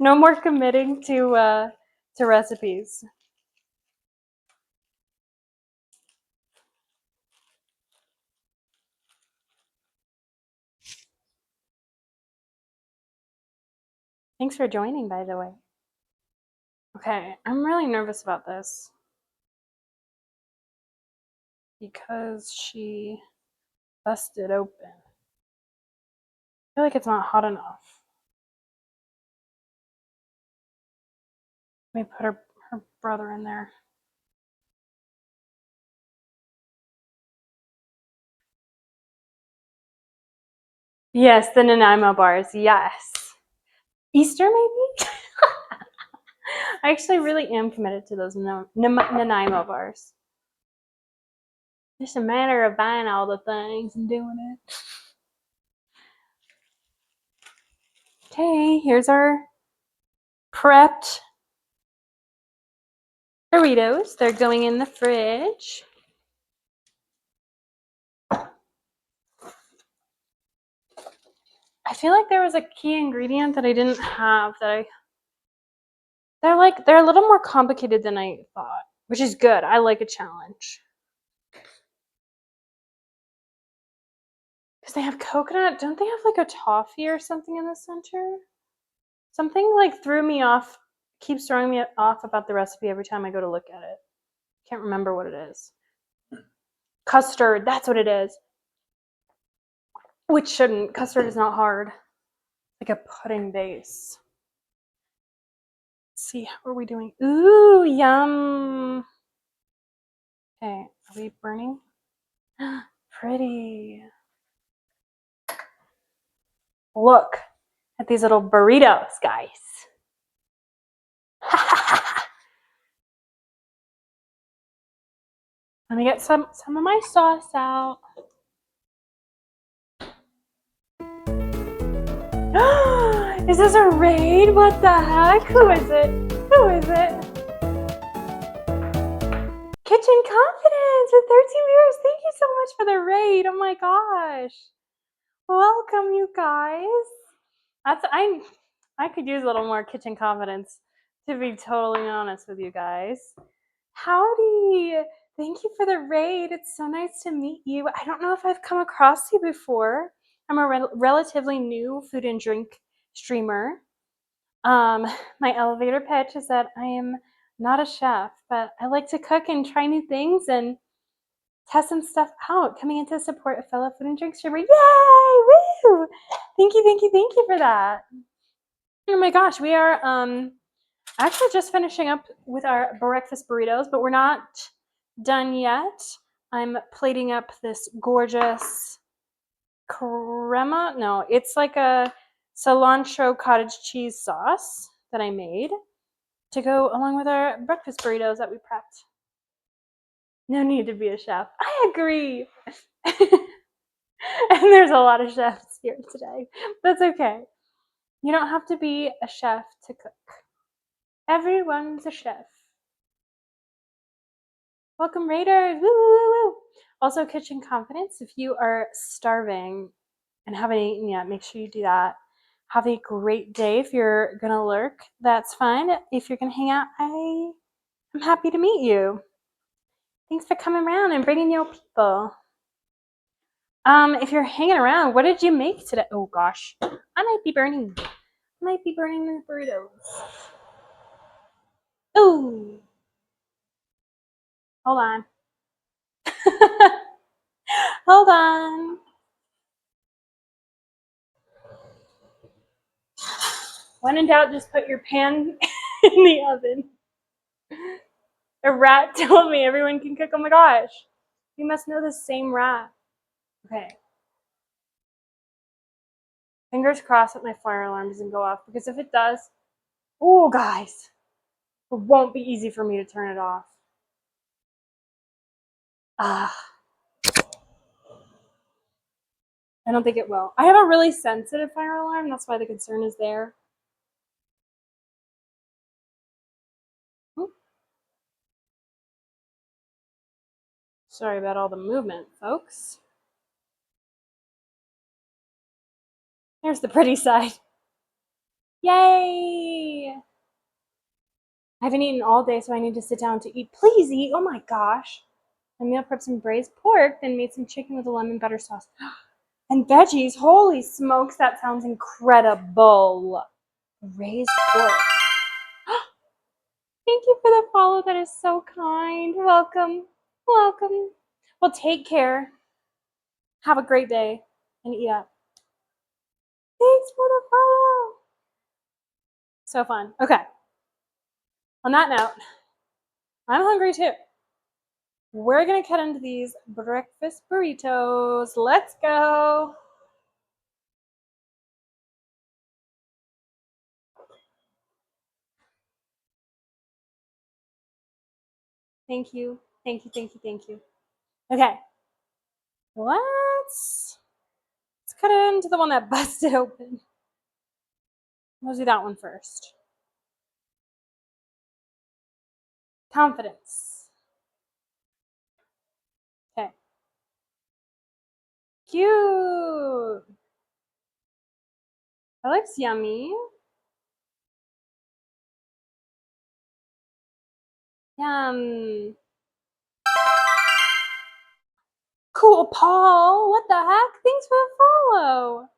No more committing to recipes. Thanks for joining, by the way. Okay, I'm really nervous about this because she busted open. I feel like it's not hot enough. Let me put her brother in there. Yes, the Nanaimo bars. Yes. Easter, maybe? I actually really am committed to those Nanaimo bars. Just a matter of buying all the things and doing it. Okay, here's our prepped burritos. They're going in the fridge. I feel like there was a key ingredient that I didn't have they're a little more complicated than I thought, which is good. I like a challenge. Because they have coconut. Don't they have like a toffee or something in the center? Something like keeps throwing me off about the recipe every time I go to look at it. Can't remember what it is. Custard, that's what it is. Which shouldn't. Custard is not hard. Like a pudding base. Let's see, how are we doing? Ooh, yum. Okay, are we burning? Pretty. Look at these little burritos, guys. Let me get some of my sauce out. Is this a raid? What the heck? Who is it? Who is it? Kitchen Confidence with 13 viewers. Thank you so much for the raid. Oh my gosh. Welcome, you guys. I could use a little more kitchen confidence, to be totally honest with you guys. Howdy. Thank you for the raid. It's so nice to meet you. I don't know if I've come across you before. I'm a relatively new food and drink streamer. My elevator pitch is that I am not a chef, but I like to cook and try new things and test some stuff out. Coming in to support a fellow food and drink streamer. Yay! Woo! Thank you for that. Oh my gosh, we are actually just finishing up with our breakfast burritos, but we're not done yet. I'm plating up this gorgeous crema. No, it's like a cilantro cottage cheese sauce that I made to go along with our breakfast burritos that we prepped. No need to be a chef. I agree. And there's a lot of chefs here today. That's okay. You don't have to be a chef to cook. Everyone's a chef. Welcome, Raiders. Woo, woo, woo. Also, Kitchen Confidence, if you are starving and haven't eaten yet, make sure you do that. Have a great day. If you're going to lurk, that's fine. If you're going to hang out, I'm happy to meet you. Thanks for coming around and bringing your people. If you're hanging around, what did you make today? Oh gosh, I might be burning the burritos. Oh, hold on. Hold on. When in doubt, just put your pan in the oven. A rat told me everyone can cook. Oh my gosh. You must know the same rat. Okay. Fingers crossed that my fire alarm doesn't go off, because if it does, oh, guys, it won't be easy for me to turn it off. I don't think it will. I have a really sensitive fire alarm. That's why the concern is there. Sorry about all the movement, folks. Here's the pretty side. Yay! I haven't eaten all day, so I need to sit down to eat. Please eat. Oh my gosh. I meal prepped some braised pork, then made some chicken with a lemon butter sauce. And veggies. Holy smokes, that sounds incredible. Braised pork. Thank you for the follow. That is so kind. Welcome. Welcome. Well, take care. Have a great day. And eat up. Thanks for the follow. So fun. Okay. On that note, I'm hungry too. We're going to cut into these breakfast burritos. Let's go. Thank you. Thank you, thank you, thank you. Okay. Let's cut into the one that busted open. We'll do that one first. Confidence. Okay. Cute. That looks yummy. Yum. Cool, Paul. What the heck? Thanks for the follow.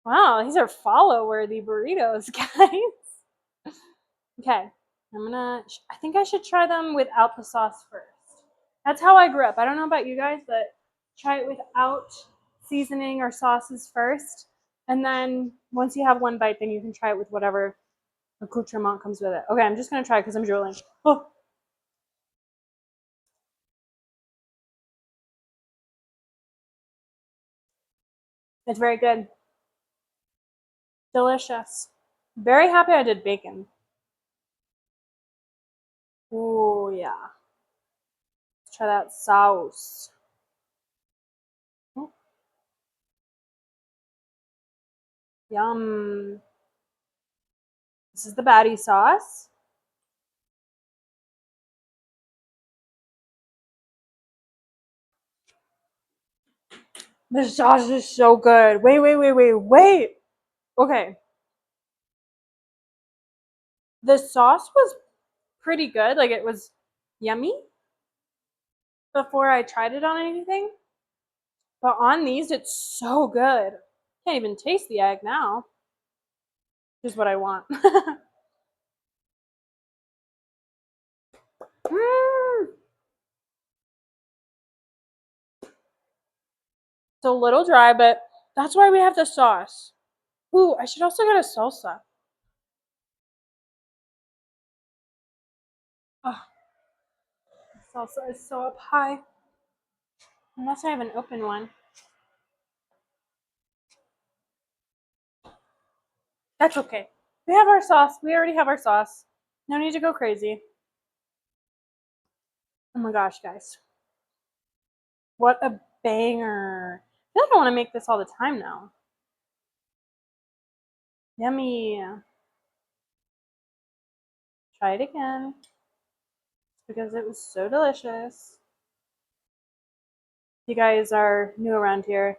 Wow, these are follow-worthy burritos, guys. Okay, I think I should try them without the sauce first. That's how I grew up. I don't know about you guys, but try it without seasoning or sauces first. And then once you have one bite, then you can try it with whatever accoutrement comes with it. Okay, I'm just gonna try it because I'm drooling. Oh. It's very good. Delicious. Very happy I did bacon. Oh, yeah. Let's try that sauce. Oh. Yum. This is the baddie sauce. The sauce is so good. Wait. Okay. The sauce was pretty good. Like, it was yummy before I tried it on anything. But on these, it's so good. Can't even taste the egg now. Just what I want. It's a little dry, but that's why we have the sauce. Ooh, I should also get a salsa. Oh, the salsa is so up high. Unless I have an open one. That's okay. We have our sauce. We already have our sauce. No need to go crazy. Oh my gosh, guys. What a banger. I feel like I want to make this all the time now. Yummy. Try it again. Because it was so delicious. You guys are new around here.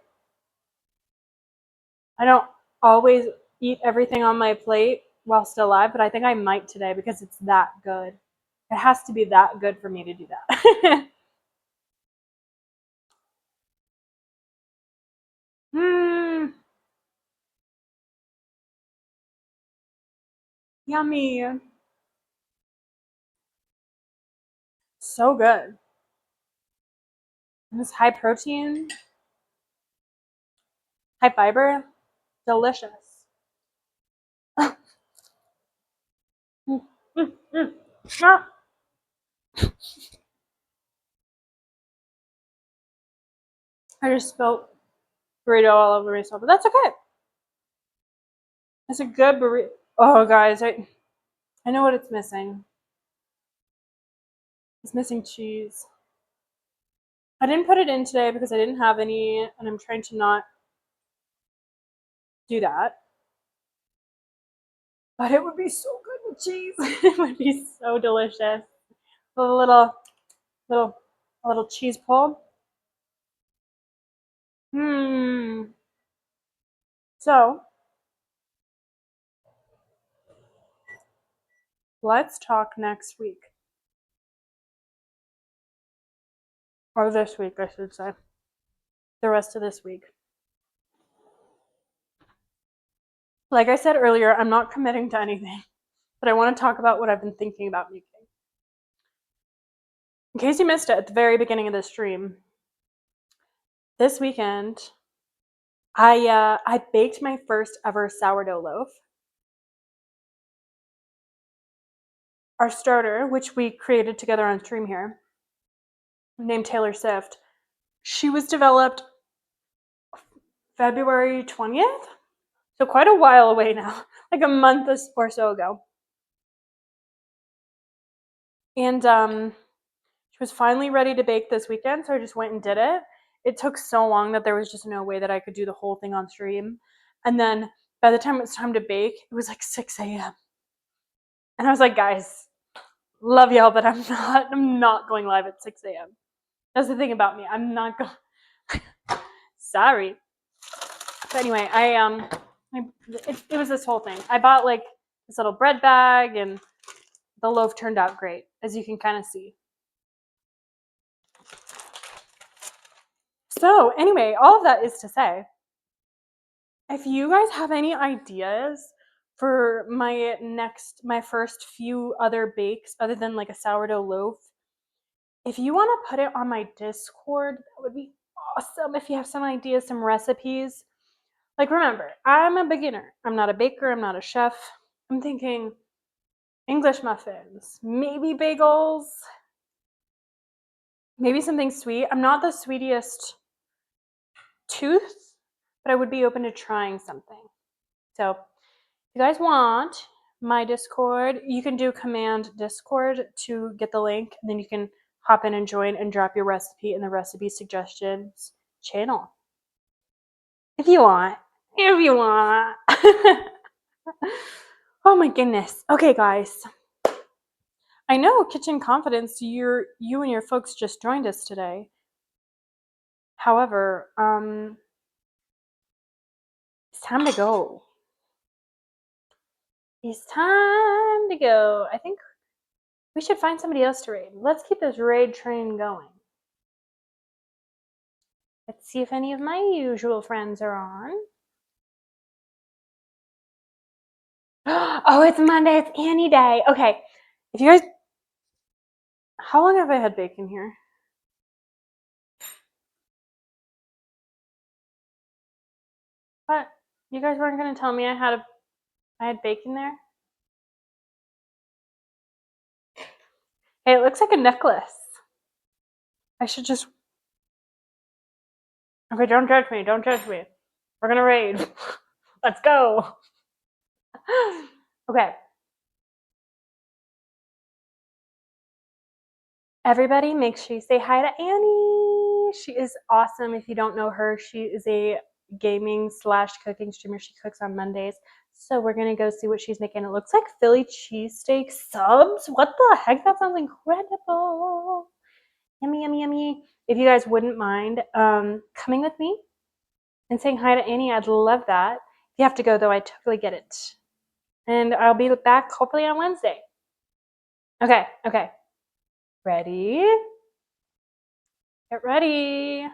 I don't always eat everything on my plate while still alive, but I think I might today because it's that good. It has to be that good for me to do that. Mmm. Yummy. So good. And it's high protein, high fiber, delicious. Mm, mm, mm. Ah. I just spilled burrito all over myself, but that's okay. It's a good burrito. Oh, guys, I know what it's missing. It's missing cheese. I didn't put it in today because I didn't have any, and I'm trying to not do that. But it would be so good with cheese. It would be so delicious. A little cheese pull. So let's talk next week. Or this week, I should say. The rest of this week. Like I said earlier, I'm not committing to anything, but I want to talk about what I've been thinking about making. In case you missed it at the very beginning of the stream, this weekend, I baked my first ever sourdough loaf. Our starter, which we created together on stream here, named Taylor Sift, she was developed February 20th, so quite a while away now, like a month or so ago. And she was finally ready to bake this weekend, so I just went and did it. It took so long that there was just no way that I could do the whole thing on stream. And then by the time it was time to bake, it was like 6 a.m. And I was like, guys, love y'all, but I'm not going live at 6 a.m. That's the thing about me. I'm not going. Sorry. But anyway, it was this whole thing. I bought like this little bread bag, and the loaf turned out great, as you can kind of see. So anyway, all of that is to say, if you guys have any ideas for my first few other bakes other than like a sourdough loaf, if you want to put it on my Discord, that would be awesome. If you have some ideas, some recipes. Like, remember, I'm a beginner. I'm not a baker. I'm not a chef. I'm thinking English muffins, maybe bagels, maybe something sweet. I'm not the sweetest tooth, but I would be open to trying something. So if you guys want my Discord, you can do command Discord to get the link, and then you can hop in and join and drop your recipe in the recipe suggestions channel. If you want. Oh my goodness. Okay, guys. I know, Kitchen Confidence, you and your folks just joined us today. However, it's time to go. It's time to go. I think we should find somebody else to raid. Let's keep this raid train going. Let's see if any of my usual friends are on. Oh, it's Monday. It's Annie Day. Okay. If you guys... How long have I had bacon here? What? You guys weren't going to tell me I had bacon there? Hey, it looks like a necklace. I should just... Okay, don't judge me. Don't judge me. We're going to raid. Let's go. Okay. Everybody, make sure you say hi to Annie. She is awesome. If you don't know her, she is a gaming / cooking streamer. She cooks on Mondays. So we're going to go see what she's making. It looks like Philly cheesesteak subs. What the heck? That sounds incredible. Yummy, yummy, yummy. If you guys wouldn't mind coming with me and saying hi to Annie, I'd love that. If you have to go, though, I totally get it. And I'll be back hopefully on Wednesday. Okay. Ready? Get ready.